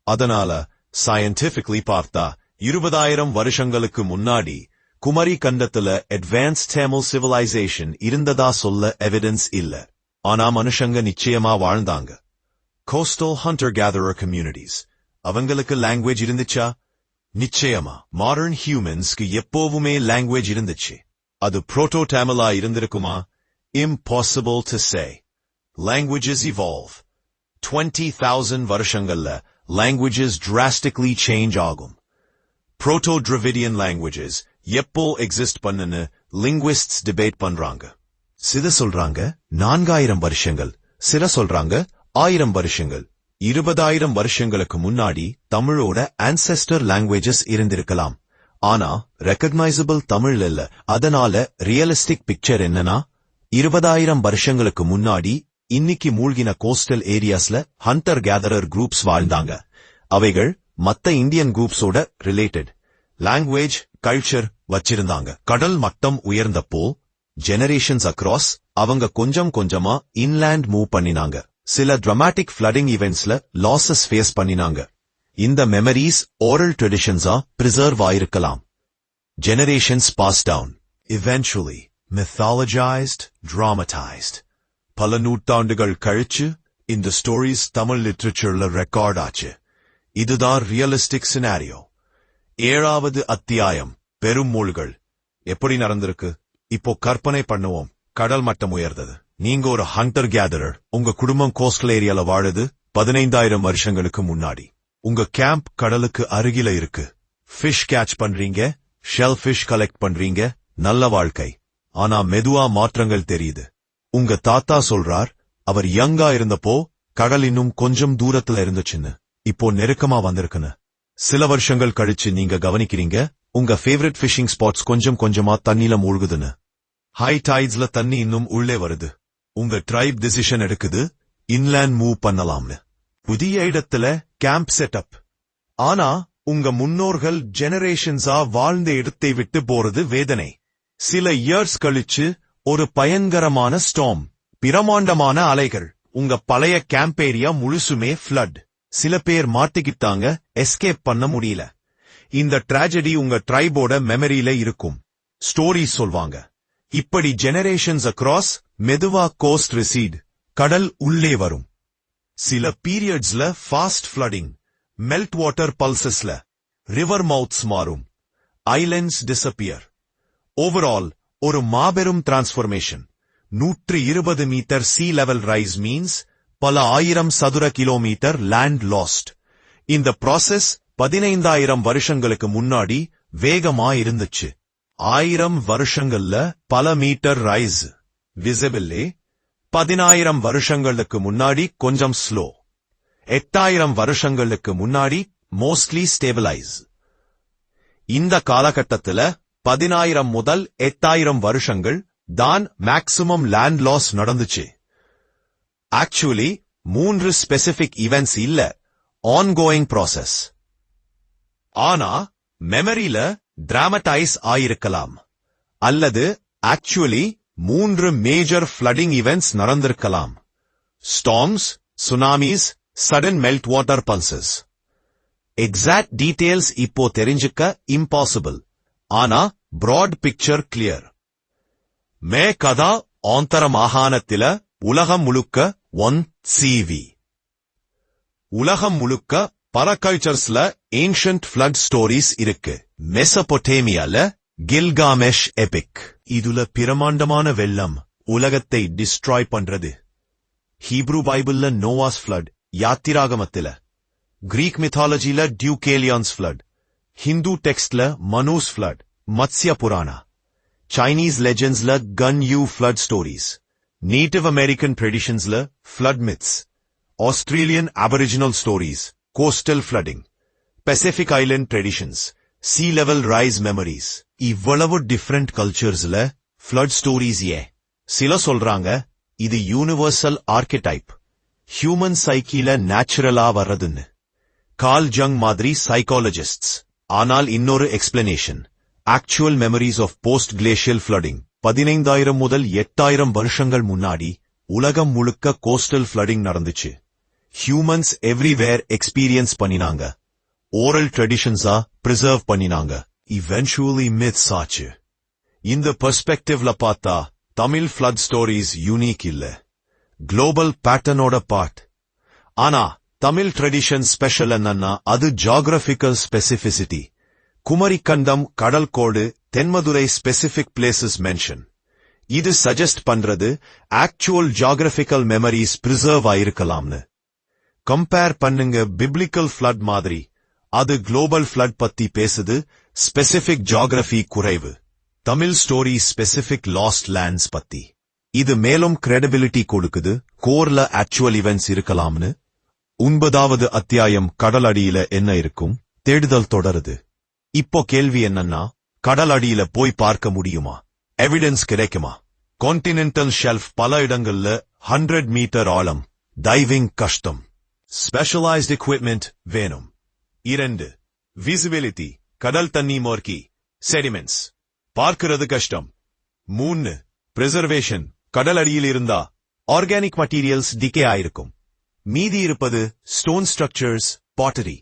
அதனால சயின்டிபிக்லி பார்த்தா 20,000 வருஷங்களுக்கு முன்னாடி குமரி கண்டத்துல அட்வான்ஸ்ட் தமிழ் சிவிலைசேஷன் இருந்ததா சொல்ல எவிடன்ஸ் இல்ல. ஆனா மனுஷங்க நிச்சயமா வாழ்ந்தாங்க. கோஸ்டல் ஹண்டர் கேதரர் கம்யூனிட்டிஸ், அவங்களுக்கு லாங்குவேஜ் இருந்துச்சா? நிச்சயமா. மாடர்ன் ஹியூமன்ஸ்க்கு எப்போவுமே லாங்குவேஜ் இருந்துச்சு. அது proto Tamizha இருந்திருக்குமா? Impossible to say. Languages evolve. 20,000 வருஷங்கள்ல languages drastically change ஆகும். Proto-Dravidian languages எப்போ எக்ஸிஸ்ட் பண்ணுன்னு linguists debate பண்றாங்க. சில சொல்றாங்க 4,000 வருஷங்கள், சில சொல்றாங்க 1000 வருஷங்கள். 20,000 வருஷங்களுக்கு முன்னாடி தமிழோட ancestor languages இருந்திருக்கலாம். ஆனா ரெகக்னைசபிள் தமிழ் இல்ல. அதனால ரியலிஸ்டிக் பிக்சர் என்னன்னா, 20,000 வருஷங்களுக்கு முன்னாடி இன்னைக்கு மூழ்கின கோஸ்டல் ஏரியாஸ்ல ஹண்டர் கேதரர் குரூப்ஸ் வாழ்ந்தாங்க. அவைகள் மத்த இந்தியன் குரூப்ஸோட ரிலேட்டட் லாங்குவேஜ், கல்ச்சர் வச்சிருந்தாங்க. கடல் மட்டம் உயர்ந்தப்போ ஜெனரேஷன்ஸ் அக்ராஸ் அவங்க கொஞ்சம் கொஞ்சமா இன்லேண்ட் மூவ் பண்ணினாங்க. சில டிராமாட்டிக் ஃப்ளட்டிங் ஈவென்ட்ஸ்ல லாசஸ் ஃபேஸ் பண்ணினாங்க. இந்த மெமரிஸ் ஓரல் ட்ரெடிஷன்ஸா பிரிசர்வ் ஆயிருக்கலாம். Generations pass down, eventually mythologized, dramatized. பல நூற்றாண்டுகள் கழிச்சு இந்த ஸ்டோரிஸ் தமிழ் லிட்ரேச்சர்ல ரெக்கார்ட் ஆச்சு. இதுதான் ரியலிஸ்டிக் சினாரியோ. 7வது அத்தியாயம் பெருமூழ்கள். எப்படி நடந்திருக்கு? இப்போ கற்பனை பண்ணுவோம். கடல் மட்டம் உயர்ந்தது. நீங்க ஒரு ஹண்டர் கேதரர். உங்க குடும்பம் கோஸ்டல் ஏரியால வாழுது 15,000 வருஷங்களுக்கு முன்னாடி. உங்க கேம்ப் கடலுக்கு அருகில இருக்கு. ஃபிஷ் கேட்ச் பண்றீங்க, ஷெல் ஃபிஷ் கலெக்ட் பண்றீங்க. நல்ல வாழ்க்கை. ஆனா மெதுவா மாற்றங்கள் தெரியுது. உங்க தாத்தா சொல்றார், அவர் யங்கா இருந்தப்போ கடல் இன்னும் கொஞ்சம் தூரத்துல இருந்துச்சுன்னு, இப்போ நெருக்கமா வந்திருக்குன்னு. சில வருஷங்கள் கழிச்சு நீங்க கவனிக்கிறீங்க, உங்க ஃபேவரட் ஃபிஷிங் ஸ்பாட்ஸ் கொஞ்சம் கொஞ்சமா தண்ணில மூழ்குதுன்னு. ஹை டைட்ஸ்ல தண்ணி இன்னும் உள்ளே வருது. உங்க ட்ரைப் டிசிஷன் எடுக்குது, இன்லேண்ட் மூவ் பண்ணலாம்னு. புதிய இடத்துல கேம்ப் செட்டப். ஆனா உங்க முன்னோர்கள் ஜெனரேஷன்ஸா வாழ்ந்த இடத்தை விட்டு போறது வேதனை. சில இயர்ஸ் கழிச்சு ஒரு பயங்கரமான ஸ்டார்ம், பிரமாண்டமான அலைகள். உங்க பழைய கேம்ப் ஏரியா முழுசுமே ஃப்ளட். சில பேர் மாட்டிக்கிட்டாங்க, எஸ்கேப் பண்ண முடியல. இந்த ட்ராஜடி உங்க ட்ரைபோட மெமரியில இருக்கும். ஸ்டோரி சொல்வாங்க. இப்படி ஜெனரேஷன்ஸ் அக்ராஸ் மெதுவா கோஸ்ட் ரிசீட், கடல் உள்ளே வரும். சில பீரியட்ஸ்ல ஃபாஸ்ட் ஃப்ளடிங், மெல்ட் வாட்டர் பல்சஸ்ல ரிவர் மவுத்ஸ் மாறும், ஐலண்ட்ஸ் டிசப்பியர். ஓவரால் ஒரு மாபெரும் transformation. 120 metre sea level rise means பல ஆயிரம் சதுர கிலோமீட்டர் லேண்ட் லாஸ்ட். இந்த ப்ராசஸ் 15,000 வருஷங்களுக்கு முன்னாடி வேகமா இருந்துச்சு. 1000 வருஷங்கள்ல பல மீட்டர் ரைஸ் விசிபிளே. 10,000 வருஷங்களுக்கு முன்னாடி கொஞ்சம் ஸ்லோ. 8,000 வருஷங்களுக்கு முன்னாடி மோஸ்ட்லி ஸ்டேபிளைஸ். இந்த காலகட்டத்துல 10,000 முதல் 8,000 வருஷங்கள் தான் மேக்ஸிமம் லேண்ட் லாஸ் நடந்துச்சு. ஆக்சுவலி 3 ஸ்பெசிபிக் ஈவென்ட்ஸ் இல்ல, ஆன்கோயிங் ப்ராசஸ். ஆனா மெமரியில டிராமடைஸ் ஆயிருக்கலாம். அல்லது ஆக்சுவலி 3 மேஜர் ஃப்ளடிங் ஈவென்ட்ஸ் நடந்திருக்கலாம். Storms, tsunamis, sudden melt water pulses. Exact details இப்போ தெரிஞ்சுக்க இம்பாசிபிள். ஆனா பிராட் பிக்சர் கிளியர். மே கதா ஆந்தர மாகாணத்தில உலகம் முழுக்க 1 CV. உலகம் முழுக்க பல கல்ச்சர்ஸ்ல ஏன்ஷியன்ட் ஃப்ளட் ஸ்டோரிஸ் இருக்கு. மெசபொட்டேமியால கில்காமெஷ் எபிக். இதுல பிரமாண்டமான வெள்ளம் உலகத்தை டிஸ்ட்ராய் பண்றது. ஹீப்ரூ பைபிள்ல நோவாஸ் ஃப்ளட், யாத்திராகமத்தில. கிரீக் மித்தாலஜில டியூகேலியான்ஸ் ஃப்ளட். ஹிந்து டெக்ஸ்ட்ல மனுஸ் ஃப்ளட், மத்ஸ்ய புராணா. சைனீஸ் லெஜெண்ட்ஸ்ல Gun Yu flood stories. Native American ட்ரெடிஷன்ஸ்ல flood myths. Australian aboriginal stories, coastal flooding. Pacific island traditions, sea level rise memories. இவ்வளவு டிஃபரெண்ட் கல்ச்சர்ஸ்ல ஃப்ளட் ஸ்டோரிஸ் சில சொல்றாங்க இது யூனிவர்சல் ஆர்கிடைப், ஹியூமன் சைக்கில நேச்சுரலா வர்றதுன்னு. கார்ல் ஜங் மாதிரி சைக்காலஜிஸ்ட்ஸ். ஆனால் இன்னொரு explanation, actual memories of post glacial flooding. 15,000 முதல் 8,000 வருஷங்கள் முன்னாடி உலகம் முழுக்க கோஸ்டல் ஃப்ளடிங் நடந்துச்சு. ஹியூமன்ஸ் எவ்ரிவேர் எக்ஸ்பீரியன்ஸ் பண்ணினாங்க. ஓரல் ட்ரெடிஷன்ஸா பிரிசர்வ் பண்ணினாங்க. இவென்ச்சுவலி மித்ஸ் ஆச்சு. இந்த பெர்ஸ்பெக்டிவ்ல பார்த்தா தமிழ் ஃப்ளட் ஸ்டோரிஸ் யூனிக் இல்ல, குளோபல் பேட்டர்னோட பார்ட். ஆனா தமிழ் ட்ரெடிஷன் ஸ்பெஷல் என்னன்னா அது ஜியோகிராபிக்கல் ஸ்பெசிபிசிட்டி. குமரிக்கண்டம், கடல் கோடு, தென்மதுரை ஸ்பெசிபிக் பிளேசஸ் மென்ஷன். இது சஜஸ்ட் பண்றது ஆக்சுவல் ஜியோகிராபிக்கல் மெமரிஸ் பிரிசர்வ் ஆயிருக்கலாம்னு. கம்பேர் பண்ணுங்க பிப்ளிக்கல் ஃப்ளட் மாதிரி. அது குளோபல் ஃப்ளட் பத்தி பேசுது, ஸ்பெசிபிக் ஜியோகிராபி குறைவு. Tamil story specific lost lands பத்தி. இது மேலும் கிரெடிபிலிட்டி கொடுக்குது, கோர்ல ஆக்சுவல் இவென்ட்ஸ் இருக்கலாம்னு. 9வது அத்தியாயம் கடல் அடியில என்ன இருக்கும், தேடுதல் தொடருது. இப்போ கேள்வி என்னன்னா, கடல் அடியில போய் பார்க்க முடியுமா? எவிடன்ஸ் கிடைக்குமா? கான்டினென்டல் ஷெல்ஃப் பல இடங்கள்ல 100 மீட்டர் ஆழம், டைவிங் கஷ்டம். ஸ்பெஷலைஸ்ட் எக்யூப்மெண்ட் வேணும். 2. விசிபிலிட்டி, கடல் தண்ணி மர்க்கி, செடிமெண்ட்ஸ், பார்க்கிறது கஷ்டம். 3. பிரிசர்வேஷன், கடல் அடியில் இருந்தா ஆர்கானிக் மெட்டீரியல்ஸ் டிகே ஆயிருக்கும். மீதி இருப்பது stone structures, pottery.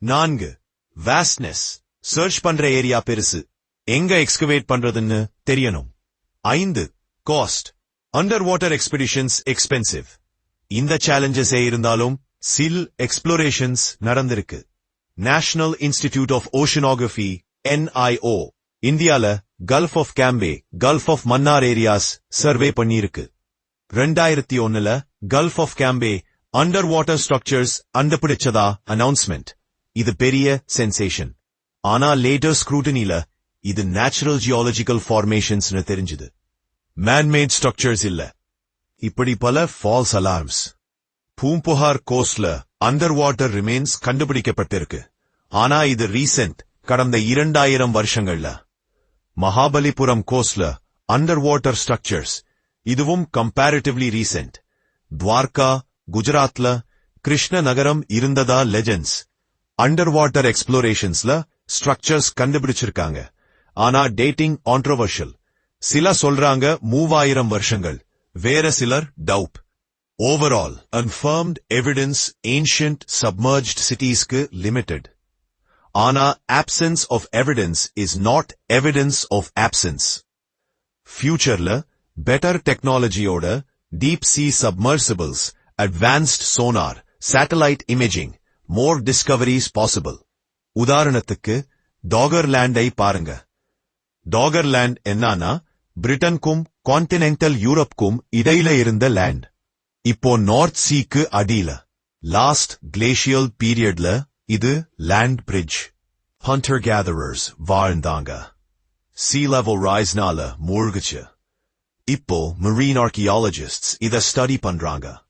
4. Vastness, search பண்ற ஏரியா பெருசு, எங்க எக்ஸ்கவேட் பண்றதுன்னு தெரியணும். 5. Cost, Underwater expeditions expensive. இந்த challenges இருந்தாலும் சில explorations நடந்திருக்கு. National Institute of Oceanography, NIO, இந்தியால Gulf of Cambay, Gulf of Mannar areas survey பண்ணியிருக்கு. 2001ல Gulf of Cambay underwater structures கண்டுபிடிச்சதா announcement. இது பெரிய sensation. ஆனா later scrutinyல இது natural geological formations னு தெரிஞ்சது. Man-made structures இல்ல. இப்படி பல false alarms. Poompuhar கோஸ்ட்ல underwater remains கண்டுபிடிக்கப்பட்டிருக்கு. ஆனா இது recent, கடந்த 2000 வருஷங்கள்ல. மகாபலிபுரம் கோஸ்ட்ல underwater structures, இதுவும் comparatively recent. துவார்கா, குஜராத்ல கிருஷ்ண நகரம் இருந்ததா legends. Underwater explorationsல structures கண்டுபிடிச்சிருக்காங்க. ஆனா dating controversial. சில சொல்றாங்க 3000 வருஷங்கள், வேற சிலர் doubt. Overall, confirmed evidence ancient submerged citiesக்கு limited. ஆனா absence of evidence is not evidence of absence. Futureல better technologyயோட deep sea submersibles, advanced sonar, satellite imaging, more discoveries possible. உதாரணத்துக்கு டாகர்லேண்டை பாருங்க. டாகர்லேண்ட் என்னன்னா பிரிட்டனுக்கும் கான்டினென்டல் யூரோப்புக்கும் இடையில இருந்த லேண்ட். இப்போ நார்த் சீக்கு அடியில. லாஸ்ட் கிளேஷியல் பீரியட்ல இது லேண்ட் பிரிட்ஜ். ஹண்டர் கேதரர்ஸ் வாழ்ந்தாங்க. sea level riseனால மூழ்குச்சு. இப்போ marine archaeologists இத ஸ்டடி பண்றாங்க.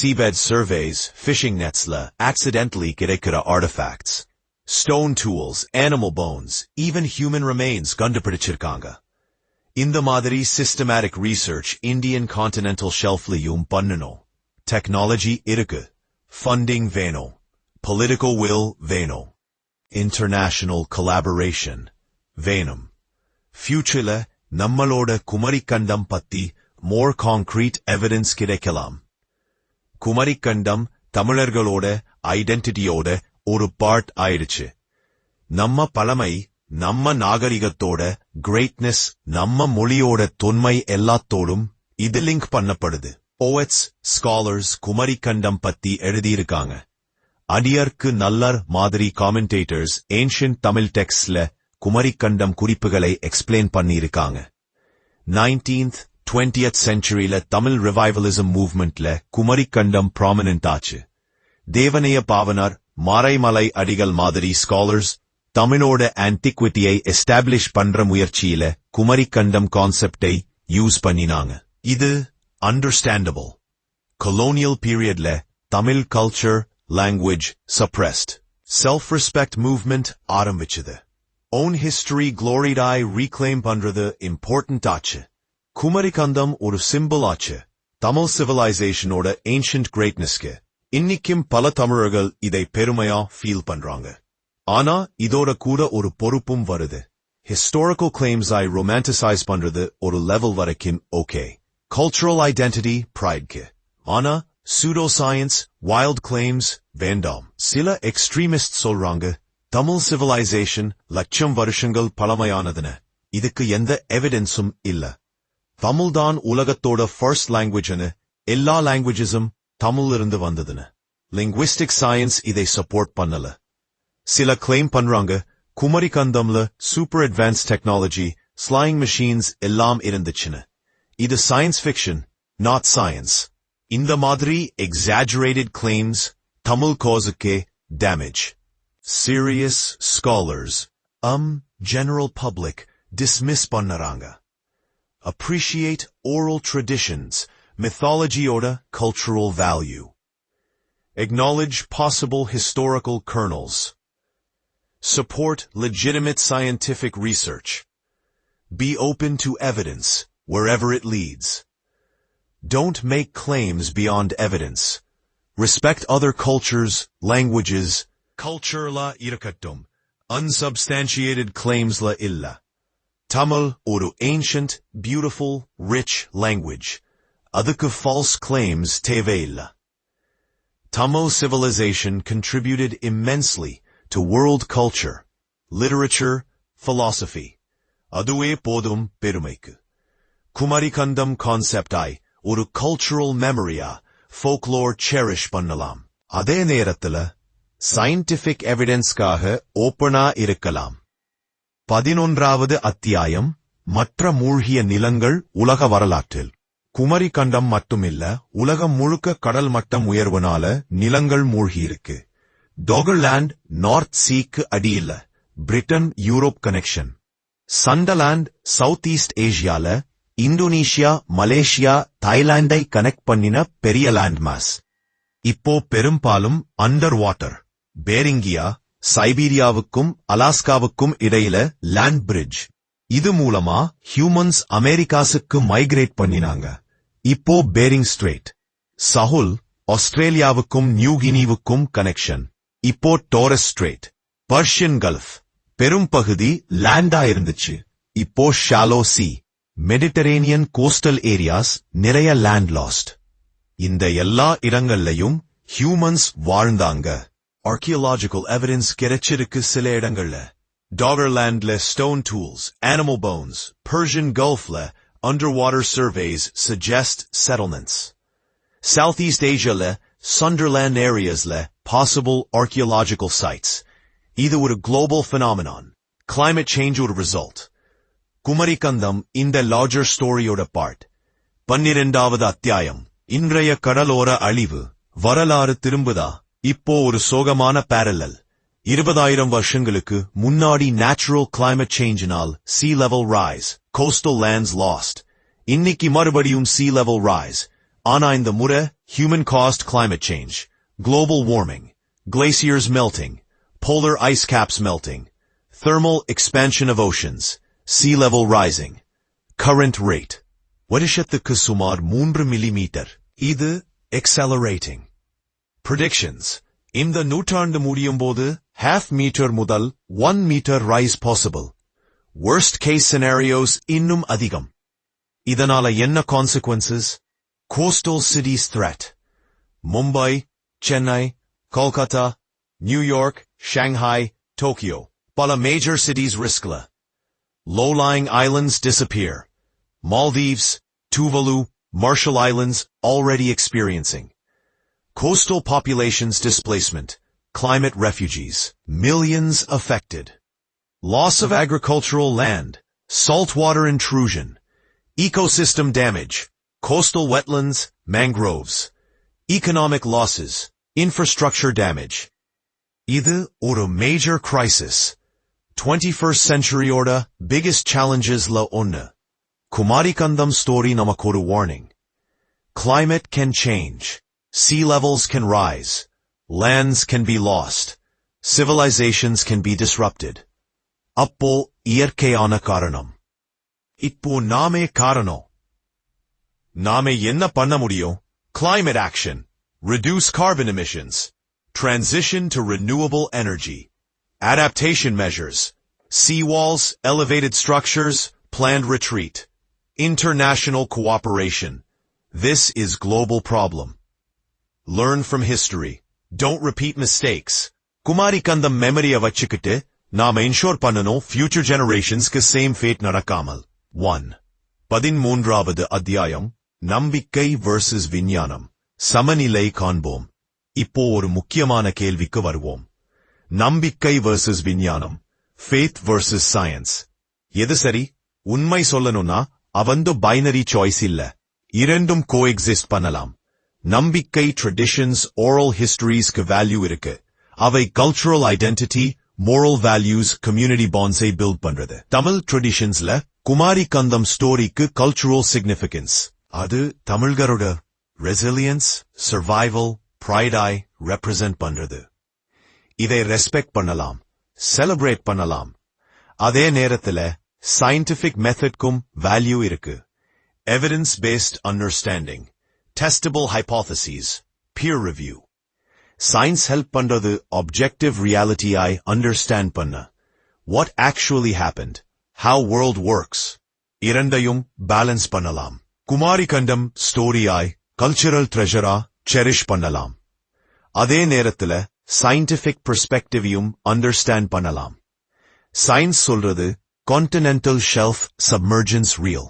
seabed surveys, fishing netsல accidentally கிடைக்கிற artifacts, stone tools, animal bones, even human remains கண்டுபிடிச்சிருக்காங்க. இந்த மாதிரி systematic research Indian continental shelfலயும் பண்ணணும். Technology இருக்கு. Funding வேணும். Political will வேணும். International collaboration வேணும். Futureல நம்மளோட குமரிக்கண்டம் பத்தி more concrete evidence கிடைக்கலாம். குமரிக்கண்டம் தமிழர்களோட ஐடென்டிட்டியோட ஒரு பார்ட் ஆயிடுச்சு. நம்ம பழமை, நம்ம நாகரிகத்தோட கிரேட்னஸ், நம்ம மொழியோட தொன்மை எல்லாத்தோடும் இது லிங்க் பண்ணப்படுது. Poets, scholars குமரிக்கண்டம் பத்தி எழுதியிருக்காங்க. அடியர்க்கு நல்லர் மாதிரி commentators ancient தமிழ் டெக்ஸ்ட்ல குமரிக்கண்டம் குறிப்புகளை எக்ஸ்பிளைன் பண்ணியிருக்காங்க. 19th, 20th centuryல தமிழ் ரிவைவலிசம் மூவ்மெண்ட்ல குமரிக்கண்டம் ப்ராமினன்ட் ஆச்சு. தேவனைய பாவனார், மாரைமலை அடிகள் மாதிரி ஸ்காலர்ஸ் தமிழோட ஆன்டிக்விட்டியை எஸ்டாப்ளிஷ் பண்ற முயற்சியில குமரிக்கண்டம் கான்செப்டை யூஸ் பண்ணினாங்க. இது அண்டர்ஸ்டாண்டபிள். கொலோனியல் பீரியட்ல Tamil culture, language suppressed. Self respect movement ஆரம்பிச்சது. own history gloriடாய் ரீக்ளைம் பண்றது இம்பார்ட்டன்ட் ஆச்சு. குமரிக்கண்டம் ஒரு சிம்பிள் ஆச்சு தமிழ் சிவிலைசேஷனோட ஏன்ஷியன்ட் கிரேட்னஸ்க்கு. இன்னிக்கும் பல தமிழர்கள் இதை பெருமையா ஃபீல் பண்றாங்க. ஆனா இதோட கூட ஒரு பொறுப்பும் வருது. ஹிஸ்டாரிக்கல் கிளைம்ஸ் ஐ ரொமான்டிசைஸ் பண்றது ஒரு லெவல் வரைக்கும் ஓகே. Cultural identity ப்ரைட்க்கு. ஆனா சூடோ சயின்ஸ், வைல்ட் கிளைம்ஸ் வேண்டாம். சில எக்ஸ்ட்ரீமிஸ்ட் சொல்றாங்க தமிழ் சிவிலைசேஷன் லட்சம் வருஷங்கள் பழமையானதுன்னு. இதுக்கு எந்த எவிடன்ஸும் இல்ல. தமிழ்தான் உலகத்தோட ஃபர்ஸ்ட் லாங்குவேஜ்னு, எல்லா லாங்குவேஜஸும் தமிழ் இருந்து வந்ததுன்னு. லிங்குவிஸ்டிக் சயின்ஸ் இதை சப்போர்ட் பண்ணல. சில கிளைம் பண்றாங்க குமரிக்கண்டம்ல super advance technology, flying machines எல்லாம் இருந்துச்சுன்னு. இது சயின்ஸ் ஃபிக்ஷன், நாட் சயின்ஸ். இந்த மாதிரி எக்ஸாஜரேட்டட் கிளைம்ஸ் தமிழ் காசுக்கே damage. Serious scholars, general public, dismiss பண்ணறாங்க. Appreciate oral traditions, mythology-oda cultural value. Acknowledge possible historical kernels. Support legitimate scientific research. Be open to evidence, wherever it leads. Don't make claims beyond evidence. Respect other cultures, languages. Culture la irkattum. Unsubstantiated claims la illa. Tamil oru ancient, beautiful, rich language. Adukku false claims teveilla. Tamil civilization contributed immensely to world culture, literature, philosophy. Aduwe podum perumaikku. Kumarikandam கான்செப்டாய் ஒரு cultural மெமரியா folklore cherish பண்ணலாம். அதே நேரத்துல scientific எவிடன்ஸ்காக ஓப்பனா இருக்கலாம். 11வது அத்தியாயம் மற்ற மூழ்கிய நிலங்கள் உலக வரலாற்றில். குமரிக்கண்டம் மட்டுமில்ல, உலகம் முழுக்க கடல் மட்டம் உயர்வுனால நிலங்கள் மூழ்கியிருக்கு. டோகர்லாண்ட் நார்த் சீக்கு அடியில, Britain Europe connection. Sundaland South East ஏசியால, இந்தோனேஷியா மலேசியா தாய்லாண்டை கனெக்ட் பண்ணின பெரிய லேண்ட் மாஸ். இப்போ பெரும்பாலும் அண்டர் வாட்டர். பேரிங்கியா சைபீரியாவுக்கும் அலாஸ்காவுக்கும் இடையில லேண்ட் பிரிட்ஜ். இது மூலமா ஹியூமன்ஸ் அமெரிக்காசுக்கு மைக்ரேட் பண்ணினாங்க. இப்போ பேரிங் ஸ்ட்ரெய்ட். சஹுல் ஆஸ்திரேலியாவுக்கும் நியூகினிவுக்கும் கனெக்ஷன். இப்போ டோரஸ் ஸ்ட்ரெய்ட். பர்ஷியன் கல்ஃப் பெரும் பகுதி லேண்டா இருந்துச்சு, இப்போ shallow sea. Mediterranean coastal areas நிறைய லேண்ட் லாஸ்ட். இந்த எல்லா இடங்கள்லயும் ஹியூமன்ஸ் வாழ்ந்தாங்க. ஆர்கியாலஜிக்கல் எவிடன்ஸ் கிடைச்சிருக்கு சில இடங்கள்ல. டாகர்லாண்ட்ல stone tools, animal bones. Persian கல்ஃப்ல underwater surveys suggest settlements. Southeast Asiaல Sunderland areasல possible archaeological sites. இது ஒரு global phenomenon. Climate change ஒரு result. குமரிக்கண்டம் இந்த larger storyயோட part. 12வது அத்தியாயம் இன்றைய கடலோர அழிவு. வரலாறு திரும்புதா? இப்போ ஒரு சோகமான parallel. 20,000 வருஷங்களுக்கு முன்னாடி natural climate changeனால் sea level rise, coastal lands lost. இன்னைக்கு மறுபடியும் sea level rise. ஆனா இந்த முறை human caused climate change, global warming, glaciers melting, polar ice caps melting, thermal expansion of oceans, sea level rising, current rate. வருஷத்துக்கு சுமார் 3 millimetre. இது accelerating. Predictions. இந்த நூற்றாண்டு முடியும்போது half meter முதல் 1 meter rise possible. Worst case scenarios இன்னும் அதிகம். இதனால என்ன consequences? Coastal cities threat. Mumbai, Chennai, Kolkata, New York, Shanghai, Tokyo. பல major cities riskla. Low-lying islands disappear. Maldives, Tuvalu, Marshall Islands already experiencing. Coastal populations displacement. Climate refugees. Millions affected. Loss of agricultural land. Saltwater intrusion. Ecosystem damage. Coastal wetlands, mangroves. Economic losses. Infrastructure damage. இது ஒரு major crisis. 21st century order biggest challenges la ஒன்னு. Kumarikandam story நமக்கொரு warning. Climate can change. Sea levels can rise. Lands can be lost. Civilizations can be disrupted. அப்போ இயற்கையான காரணம். இப்போ நாமே காரணம். நாமே என்ன பண்ண முடியும்? Climate action. Reduce carbon emissions. Transition to renewable energy. Adaptation measures. Seawalls, elevated structures, planned retreat. International cooperation. This is global problem. Learn from history. Don't repeat mistakes. Kumarikandam மெமரியை வச்சுக்கிட்டு நாம ensure பண்ணணும் future generationsக்கு same fate நடக்காமல். 1. 13வது அத்தியாயம் நம்பிக்கை versus விஞ்ஞானம். சமநிலை காண்போம். இப்போ ஒரு முக்கியமான கேள்விக்கு வருவோம். நம்பிக்கை versus விஞ்ஞானம். Faith versus science. எது சரி? உண்மை சொல்லணும்னா அவந்து பைனரி சாய்ஸ் இல்ல. இரண்டும் coexist பண்ணலாம். நம்பிக்கை traditions, oral historiesக்கு வேல்யூ இருக்கு. அவை cultural identity, moral values, community bondsஐ build பண்றது. Tamil traditionsல Kumarikandam ஸ்டோரிக்கு cultural significance. அது தமிழர்களோட resilience, survival, pride-ஐ represent பண்றது. இதை respect பண்ணலாம், celebrate பண்ணலாம். அதே நேரத்துல scientific methodக்கும் value இருக்கு. Evidence-based understanding. Testable hypotheses, peer review. Science help பண்றது objective reality-ஐ understand பண்ண. What actually happened, how world works. இரண்டையும் balance பண்ணலாம். குமரிக்கண்டம் story-ஐ cultural treasure-ஆ cherish பண்ணலாம். அதே நேரத்துல scientific perspective-ஐயும் understand பண்ணலாம். Science சொல்றது continental shelf submergence real.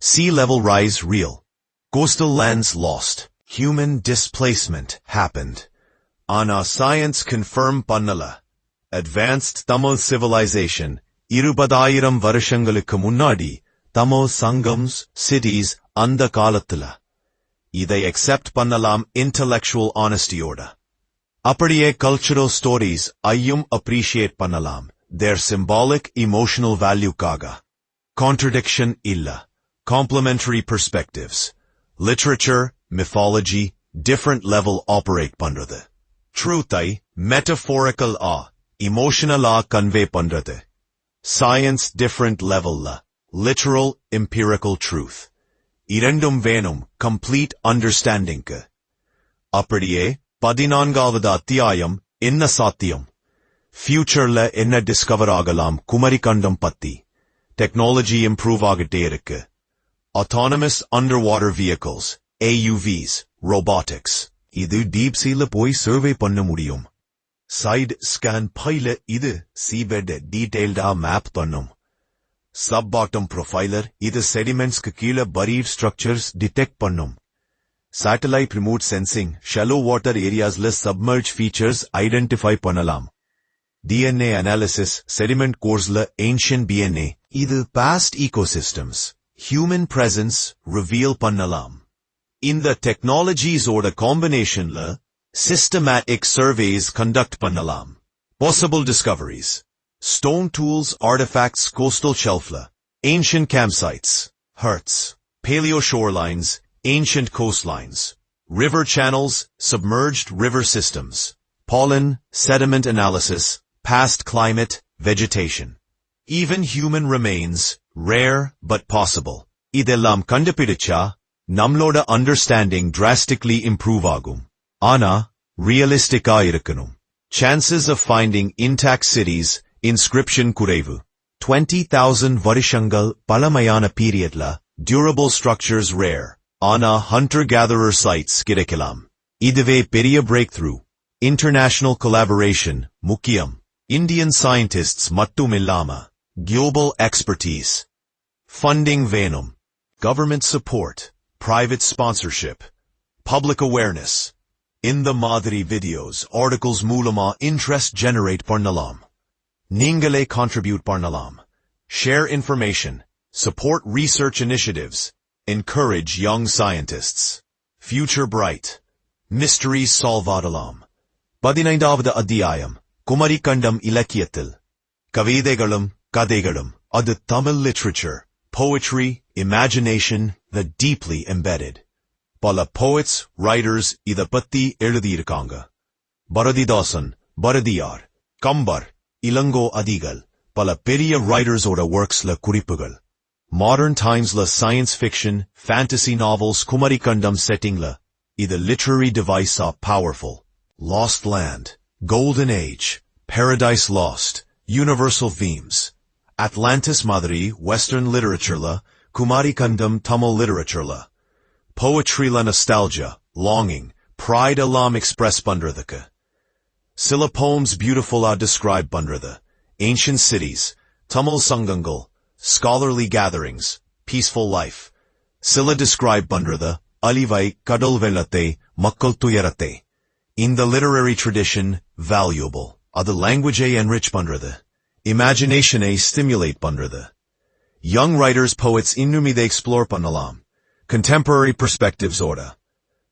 Sea level rise real. Coastal lands lost. Human displacement happened. Ana science confirm pannala. Advanced Tamil civilization. 20,000 வருஷங்களுக்கு முன்னாடி Tamil sangams, cities, அந்த காலத்துல. இதை accept பண்ணலாம் intellectual honesty-ஓட. அப்படியே cultural stories ஐயும் appreciate பண்ணலாம். Their symbolic emotional value-காக. Contradiction இல்ல. Complementary perspectives. Literature, mythology, different level operate பண்றது. Truth-ஐ metaphorical emotional convey பண்றது. Science different level-ல. Literal, empirical truth. இரண்டும் வேணும் complete understanding-க்கு. அப்படியே 14வது அத்தியாயம் என்ன சாத்தியம்? Future-ல என்ன discover ஆகலாம் குமரிக்கண்டம் பத்தி. Technology improve ஆகிட்டே இருக்கு. Autonomous underwater vehicles, AUVs, robotics. இது deep sea-ல போய் survey பண்ண முடியும். Side scan பைல இது seabed detailed map பண்ணும். Sub-bottom profiler இது sedimentsக்கு கீழ buried structures detect பண்ணும். Satellite remote sensing shallow water areasல submerged features identify பண்ணலாம். DNA analysis sediment coresல ancient DNA இது past ecosystems, human presence reveal பண்ணலாம். இந்த technologies ஓட combinationல systematic surveys conduct பண்ணலாம். Possible discoveries. Stone tools, artifacts, coastal shelfla, ancient campsites, herts, paleo shorelines, ancient coastlines, river channels, submerged river systems, pollen, sediment analysis, past climate, vegetation. Even human remains, rare but possible. Idellam kandupidicha, namloda understanding drastically improve agum. Ana, realistic irukkanum. Chances of finding intact cities, inscription kurevu. 20,000 varishangal palamayana periodla, durable structures rare. Ana hunter-gatherer sites kidikalam. Iduve periya breakthrough. International collaboration, mukkiyam. Indian scientists mattumillama. Global expertise. Funding venum. Government support. Private sponsorship. Public awareness. In the Madri videos, articles mulama interest generate parnalam. Ningale contribute parnalam. Share information. Support research initiatives. Encourage young scientists. Future bright. Mysteries solvadalam. 15வது அத்தியாயம் குமரிக்கண்டம் இலக்கியத்தில். கவிதைகளும் கதைகளும் அது Tamil literature, poetry, imagination, the deeply embedded. பல poets, writers இத பத்தி எழுதியிருக்காங்க. பாரதிதாசன், பாரதியார், கம்பர், இளங்கோ அதிகள், பல பெரிய writersோட worksல குறிப்புகள். Modern timesல science fiction, fantasy novels Kumarikandam settingல, இது literary device powerful. Lost Land, Golden Age, Paradise Lost, Universal Themes. Atlantis Madri, Western literaturela, Kumarikandam Tamil literaturela. Poetryla nostalgia, longing, pride alam express bandradaka. Silla poems beautiful describe bandratha. Ancient cities, Tamil Sangangal, scholarly gatherings, peaceful life. Silla describe bandratha, alivai kadal velate, makkal tuyarate. In the literary tradition, valuable. The language enrich bandratha. Imagination stimulate bandratha. Young writers, poets they explore pannalam. Contemporary perspectives order.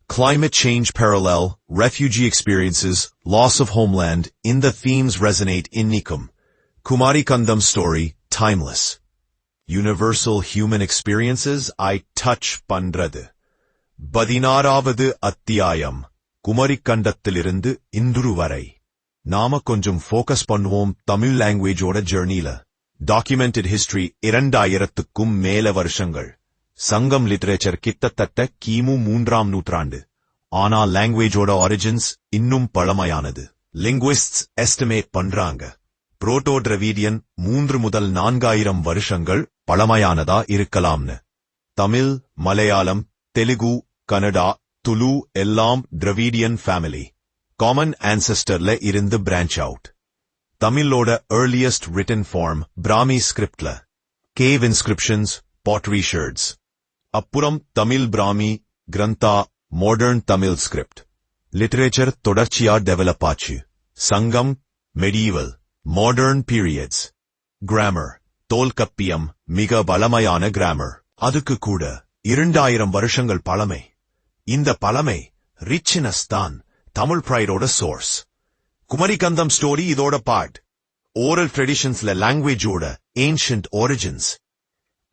Climate change parallel, refugee experiences, loss of homeland, in the themes resonate in Nikum. Kumarikandam story, timeless. Universal human experiences I touch pandrathu. 16வது அத்தியாயம் குமரிக்கண்டத்திலிருந்து இந்துரு வரை. நாம கொஞ்சம் focus பண்ணுவோம் Tamil language ஓட journeyல. Documented history 2000க்கும் மேல வருஷங்கள். சங்கம் literature கிட்டத்தட்ட கிமு 3ஆம் நூற்றாண்டு. ஆனா லாங்குவேஜோட origins இன்னும் பழமையானது. Linguists estimate பண்றாங்க. புரோட்டோ-டிராவிடியன் 3 முதல் 4000 வருஷங்கள் பழமையானதா இருக்கலாம்னு. தமிழ், மலையாளம், தெலுங்கு, கன்னடா, துளு எல்லாம் டிராவிடியன் ஃபேமிலி. காமன் ancestorல இருந்து branch out. தமிழோட earliest written form Brahmi scriptல. Cave inscriptions, pottery sherds. அப்புறம் Tamil Brahmi Grantha modern Tamil script literature தொடர்ச்சியா டெவலப் ஆச்சு. Sangam medieval modern periods grammar Tolkappiyam மிக பலமையான கிராமர். அதுக்கு கூட 2000 வருஷங்கள் பழமை. இந்த பழமை ரிச்னஸ் தான் தமிழ் பிரைடோட சோர்ஸ். குமரிக்கந்தம் ஸ்டோரி இதோட பார்ட். ஓரல் ட்ரெடிஷன்ஸ்ல லாங்குவேஜோட ancient origins.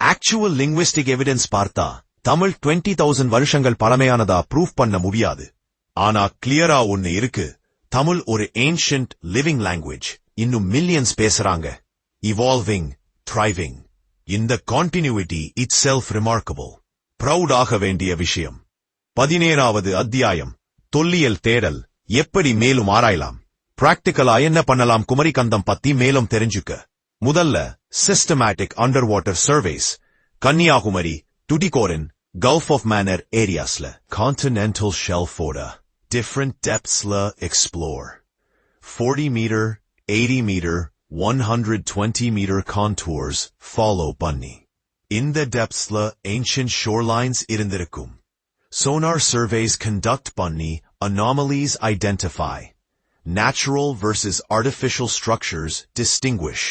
Actual linguistic evidence பார்த்தா தமிழ் 20,000 வருஷங்கள் பழமையானதா ப்ரூவ் பண்ண முடியாது. ஆனா கிளியரா ஒன்னு இருக்கு, தமிழ் ஒரு ஏன்ஷியன்ட் லிவிங் லாங்குவேஜ். இன்னும் மில்லியன்ஸ் பேசுறாங்க. Evolving, thriving. இந்த கான்டினியூட்டி இட் செல்ஃப் ரிமார்க்கபிள். ப்ரௌட் ஆக வேண்டிய விஷயம். 17வது அத்தியாயம் தொல்லியல் தேடல். எப்படி மேலும் ஆராயலாம், பிராக்டிகலா என்ன பண்ணலாம் குமரிக்கந்தம் பத்தி மேலும் தெரிஞ்சுக்க. முதல்ல systematic under water surveys. Kanyakumari, Tuticorin, Gulf of Mannar areasல continental shelf-ஓட different depthsல explore. 40 meter, 80 meter, 120 meter contours follow பண்ணி. இந்த depthsல ancient shorelines இருந்திருக்கும். Sonar surveys conduct பண்ணி anomalies identify. Natural versus artificial structures distinguish.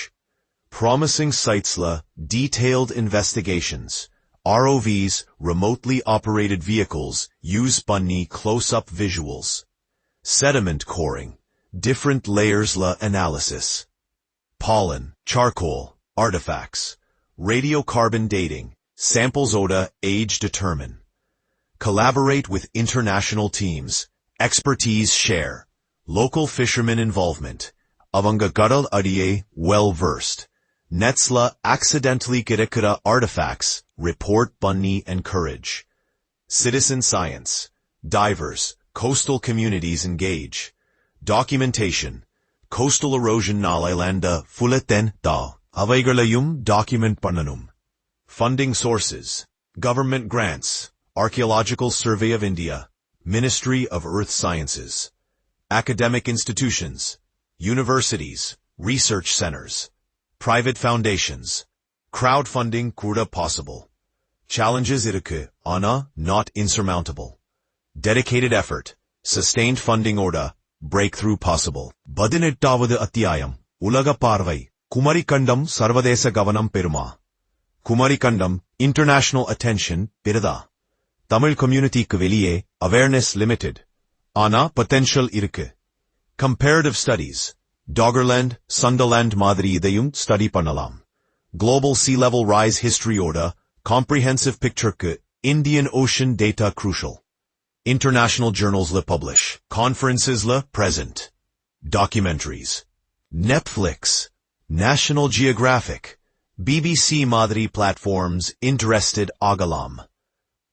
Promising sitesla detailed investigations. ROVs, remotely operated vehicles, use bunny close-up visuals. Sediment coring, different layers la analysis. Pollen, charcoal, artifacts. Radiocarbon dating, samples oda age determine. Collaborate with international teams, expertise share. Local fishermen involvement. Avanga gadal adiye well-versed. Netsla accidentally kirakura artifacts, report bunny encourage. Citizen science. Divers, coastal communities engage. Documentation. Coastal erosion nalalanda fuleten da. Avaigalayum document pannanum. Funding sources. Government grants. Archaeological Survey of India. Ministry of Earth Sciences. Academic institutions. Universities. Research centers. Private foundations. Crowdfunding kuda possible. Challenges irukku, ana not insurmountable. Dedicated effort. Sustained funding order. Breakthrough possible. 18வது அத்தியாயம் உலக பார்வை. குமரிக்கண்டம் சர்வதேச கவனம் பெறுமா? Kumarikandam international attention பெறுதா? Tamil கம்யூனிட்டிக்கு வெளியே awareness limited. ஆனா potential இருக்கு. Comparative studies. Doggerland, Sunderland மாதிரி இதையும் ஸ்டடி பண்ணலாம். Global sea level rise history order, comprehensive picture-க்கு Indian Ocean data crucial. International journals la publish, conferences la present. Documentaries. Netflix, National Geographic, BBC மாதிரி platforms interested agalam.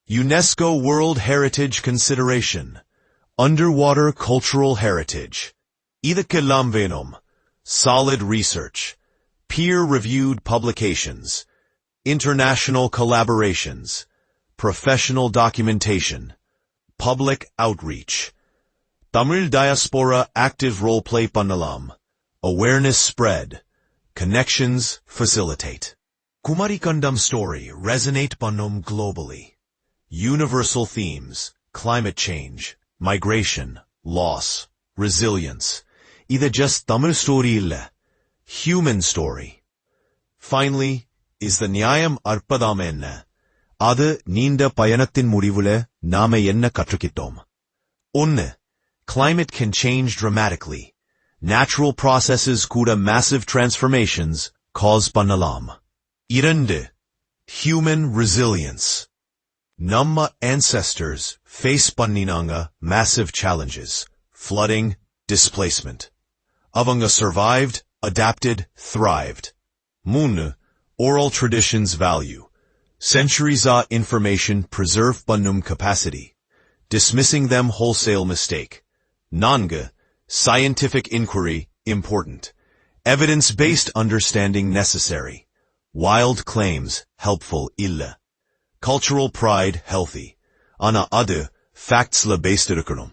UNESCO World Heritage Consideration, Underwater Cultural Heritage. Idakillam venum. Solid research. Peer-reviewed publications. International collaborations. Professional documentation. Public outreach. Tamil diaspora active role play pannalam. Awareness spread. Connections facilitate. Kumarikandam story resonate pannum globally. Universal themes. Climate change. Migration. Loss. Resilience. Either just Tamil story illa. Human story. Finally, is the Nyayam Arpadam enna. Adu Ninda Payanathin Mudivule Name enna Katrukittom. 1. Climate can change dramatically. Natural processes kuda massive transformations cause pannalam. 2. Human resilience. Namma ancestors face panninanga massive challenges. Flooding, displacement. Avanga survived, adapted, thrived. 3. Oral traditions value. Centuries of information preserve pannum capacity. Dismissing them wholesale mistake. 4. Scientific inquiry, important. Evidence-based understanding necessary. Wild claims, helpful illa. Cultural pride, healthy. Ana adu, facts la based irukkanum.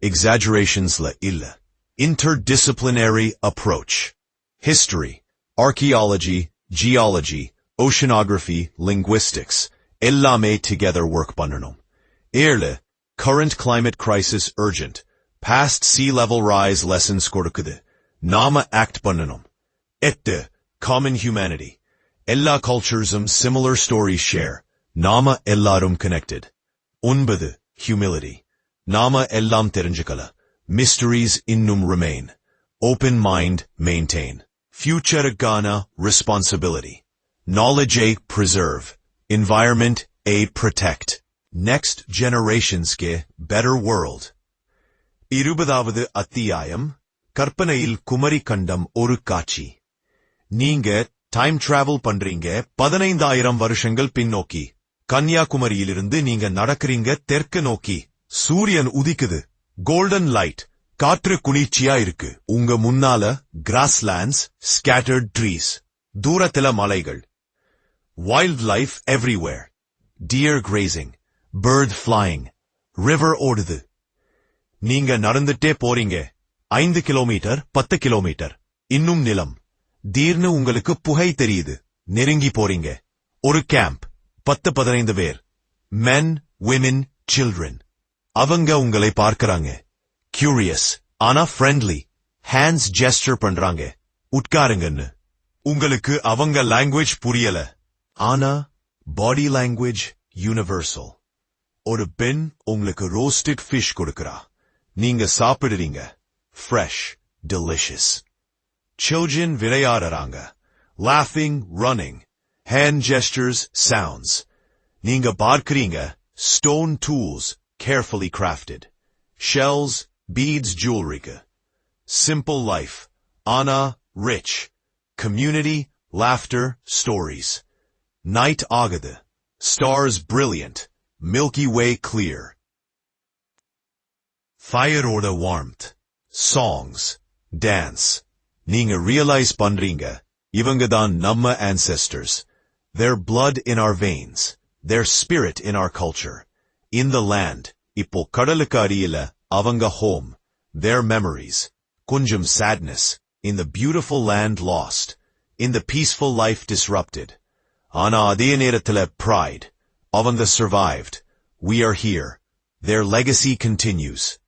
Exaggerations la illa. Interdisciplinary approach. History, archaeology, geology, oceanography, linguistics, எல்லாமே together work பண்ணணும். 7. Current climate crisis urgent. Past sea level rise lessons கொடுக்குது. நாம act பண்ணணும். 8. Common humanity. எல்லா culturesum similar stories share. நாம எல்லாரும் connected. 9. Humility. நாம எல்லாம் தெரிஞ்சுக்கல. Mysteries innum remain. Open mind maintain. Future-க்கான responsibility. Knowledge a preserve. Environment a protect. Next generations-க்கு better world. 20வது அத்தியாயம் கற்பனையில் குமரி கண்டம் ஒரு காட்சி. நீங்க டைம் டிராவல் பண்றீங்க 15000 வருஷங்கள் பின்னோக்கி. கன்னியாகுமரியிலிருந்து நீங்க நடக்கிறீங்க தெற்கு நோக்கி. சூரியன் உதிக்குது. Golden light. காற்று குளிர்ச்சியா இருக்கு. உங்க முன்னால கிராஸ்லேண்ட்ஸ், ஸ்கேட்டர்ட் ட்ரீஸ். தூரத்துல மலைகள். Wild life everywhere. Deer grazing. Bird flying. River ஓடுது. நீங்க நடந்துட்டே போறீங்க. 5 கிலோமீட்டர் 10 கிலோமீட்டர். இன்னும் நிலம். திடீர்னு உங்களுக்கு புகை தெரியுது. நெருங்கி போறீங்க. ஒரு கேம்ப். 10-15 பேர். men, women, children. அவங்க உங்களை பார்க்கறாங்க. curious ஆனா friendly. hands gesture பண்றாங்க. உட்காருங்கன்னு. உங்களுக்கு அவங்க language புரியல. ஆனா body language universal. ஒரு பெண் உங்களுக்கு roasted fish கொடுக்கறா. நீங்க சாப்பிடுறீங்க. fresh, delicious. children விளையாடுறாங்க. laughing, running. hand gestures, sounds. நீங்க பார்க்கறீங்க. stone tools, carefully crafted. Shells, beads, jewelry. Simple life. Ana, rich. Community, laughter, stories. Night agada. Stars brilliant. Milky Way clear. Fire oda warmth. Songs. Dance. Neenga realize pandringa. Ivangadan namma ancestors. Their blood in our veins. Their spirit in our culture. In the land. Ippo kadalukadiyila. Avanga home. Their memories. Kunjum sadness. In the beautiful land lost. In the peaceful life disrupted. Ana adhe nerathila pride. Avanga survived. We are here. Their legacy continues.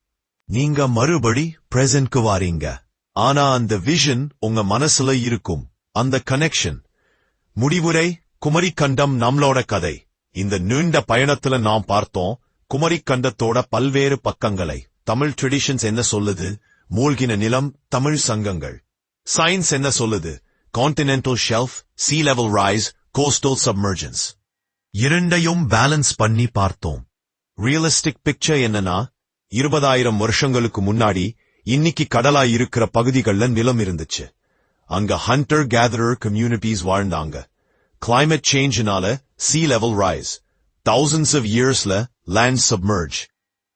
Neenga marubadi present ku varinga. Ana and the vision unga manasula irukum. And the connection. Mudivurai Kumari கண்டம் நம்மளோட கதை. இந்த நீண்ட பயணத்துல நாம் பார்த்தோம் குமரி கண்டத்தோட பல்வேறு பக்கங்களை. தமிழ் ட்ரெடிஷன்ஸ் என்ன சொல்லுது? மூழ்கின நிலம், தமிழ் சங்கங்கள். சயின்ஸ் என்ன சொல்லுது? Continental shelf, sea level rise, coastal submergence. இரண்டையும் பேலன்ஸ் பண்ணி பார்த்தோம். ரியலிஸ்டிக் பிக்சர் என்னன்னா 20000 வருஷங்களுக்கு முன்னாடி இன்னைக்கு கடலா இருக்கிற பகுதிகள்ல நிலம் இருந்துச்சு. அங்க ஹண்டர் கேதரர் கம்யூனிட்டிஸ் வாழ்ந்தாங்க. Climate change nala, sea level rise. Thousands of years la, land submerge.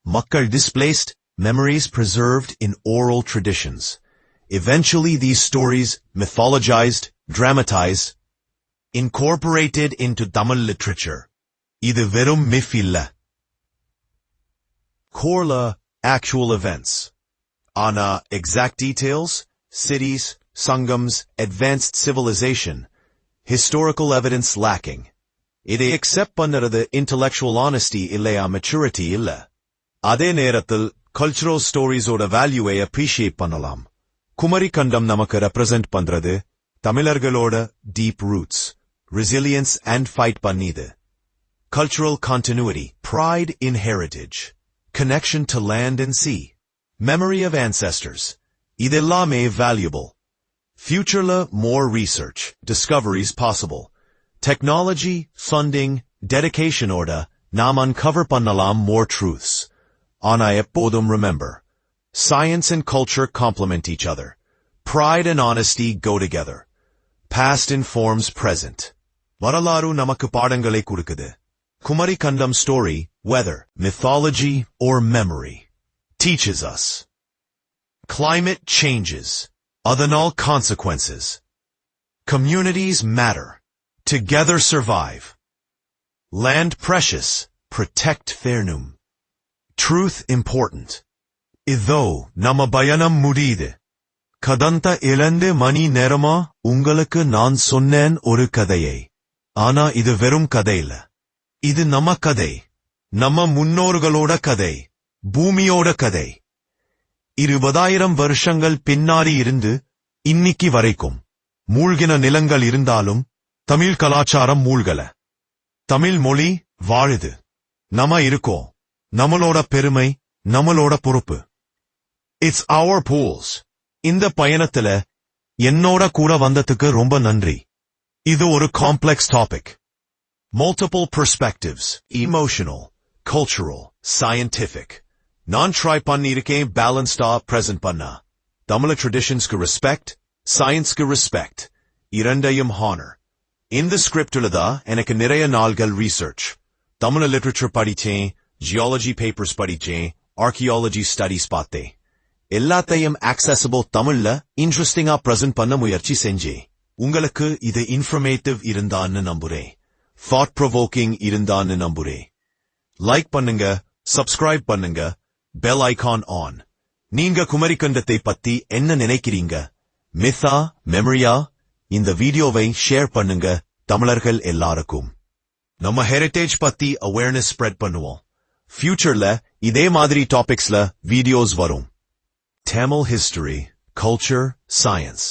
Makkal displaced, memories preserved in oral traditions. Eventually these stories mythologized, dramatized, incorporated into Tamil literature. Idu verum myth illa. Korla, actual events. Ana, exact details, cities, sangams, advanced civilization. Historical evidence lacking. Ide accept pannarada intellectual honesty illaya maturity illa. Ade nerathil cultural stories oda value appreciate pannalam. Kumari kandam namakku represent pandrathu Tamilargaloda deep roots, resilience and fight pannidhu. Cultural continuity, pride in heritage, connection to land and sea, memory of ancestors. Idellame valuable. Futurela more research, discoveries possible. Technology, funding, dedication order, nam uncover pannalam more truths. Ana eppodum remember. Science and culture complement each other. Pride and honesty go together. Past informs present. Varalaru namakku paadangale kudukkudu. Kumari Kandam story, whether mythology or memory, teaches us. Climate changes. Othanal consequences. Communities matter. Together survive. Land precious. Protect fairnum. Truth important. Idho namabayanam mudide. Kadanta elende mani nerama ungalukku naan sonnen oru kadayai. Ana idu verum kadailla. இது நம்ம கதை, நம்ம முன்னோர்களோட கதை, பூமியோட கதை. 20,000 வருஷங்கள் பின்னாடி இருந்து இன்னிக்கு வரைக்கும் மூழ்கின நிலங்கள் இருந்தாலும் தமிழ் கலாச்சாரம் மூழ்கல. தமிழ் மொழி வாழுது. நம்ம இருக்கோம். நம்மளோட பெருமை, நம்மளோட பொறுப்பு. It's our pools. இந்த பயணத்துல என்னோட கூட வந்ததுக்கு ரொம்ப நன்றி. இது ஒரு complex topic. Multiple perspectives, emotional, cultural, scientific. நான் ட்ரை பண்ணிருக்கேன் பேலன்ஸ்டா பிரசன்ட் பண்ண. தமிழ ட்ரெடிஷன்ஸ்க்கு ரெஸ்பெக்ட், சயின்ஸ்க்கு ரெஸ்பெக்ட், இரண்டையும் ஹானர். இந்த ஸ்கிரிப்டுலதான் எனக்கு நிறைய நாள்கள் ரிசர்ச். தமிழ லிட்ரேச்சர் படிச்சேன், ஜியாலஜி பேப்பர்ஸ் படிச்சேன், ஆர்கியாலஜி ஸ்டடிஸ் பார்த்தேன். எல்லாத்தையும் ஆக்சஸபிள் தமிழ்ல இன்ட்ரெஸ்டிங்கா பிரசன்ட் பண்ண முயற்சி செஞ்சேன். உங்களுக்கு இது இன்ஃபர்மேட்டிவ் இருந்தான்னு நம்புறேன். thought provoking இருந்தான்னு நம்புறேன். லைக் பண்ணுங்க, சப்ஸ்கிரைப் பண்ணுங்க, பெல் ஐகான் ஆன். நீங்க குமரிக்கண்டத்தை பத்தி என்ன நினைக்கிறீங்க? மித்தா, மெமரியா? இந்த வீடியோவை ஷேர் பண்ணுங்க தமிழர்கள் எல்லாருக்கும். நம்ம ஹெரிடேஜ் பத்தி அவேர்னஸ் ஸ்ப்ரெட் பண்ணுவோம். ஃபியூச்சர்ல இதே மாதிரி டாபிக்ஸ்ல வீடியோஸ் வரும். Tamil history, culture, science.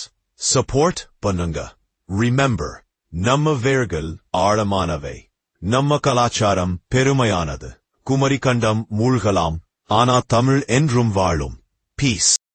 Support பண்ணுங்க. Remember, நம்ம வேர்கள் ஆழமானவை. நம்ம கலாச்சாரம் பெருமையானது. குமரிக்கண்டம் மூழ்கலாம், ஆனா தமிழ் என்றும் வாழும். Peace.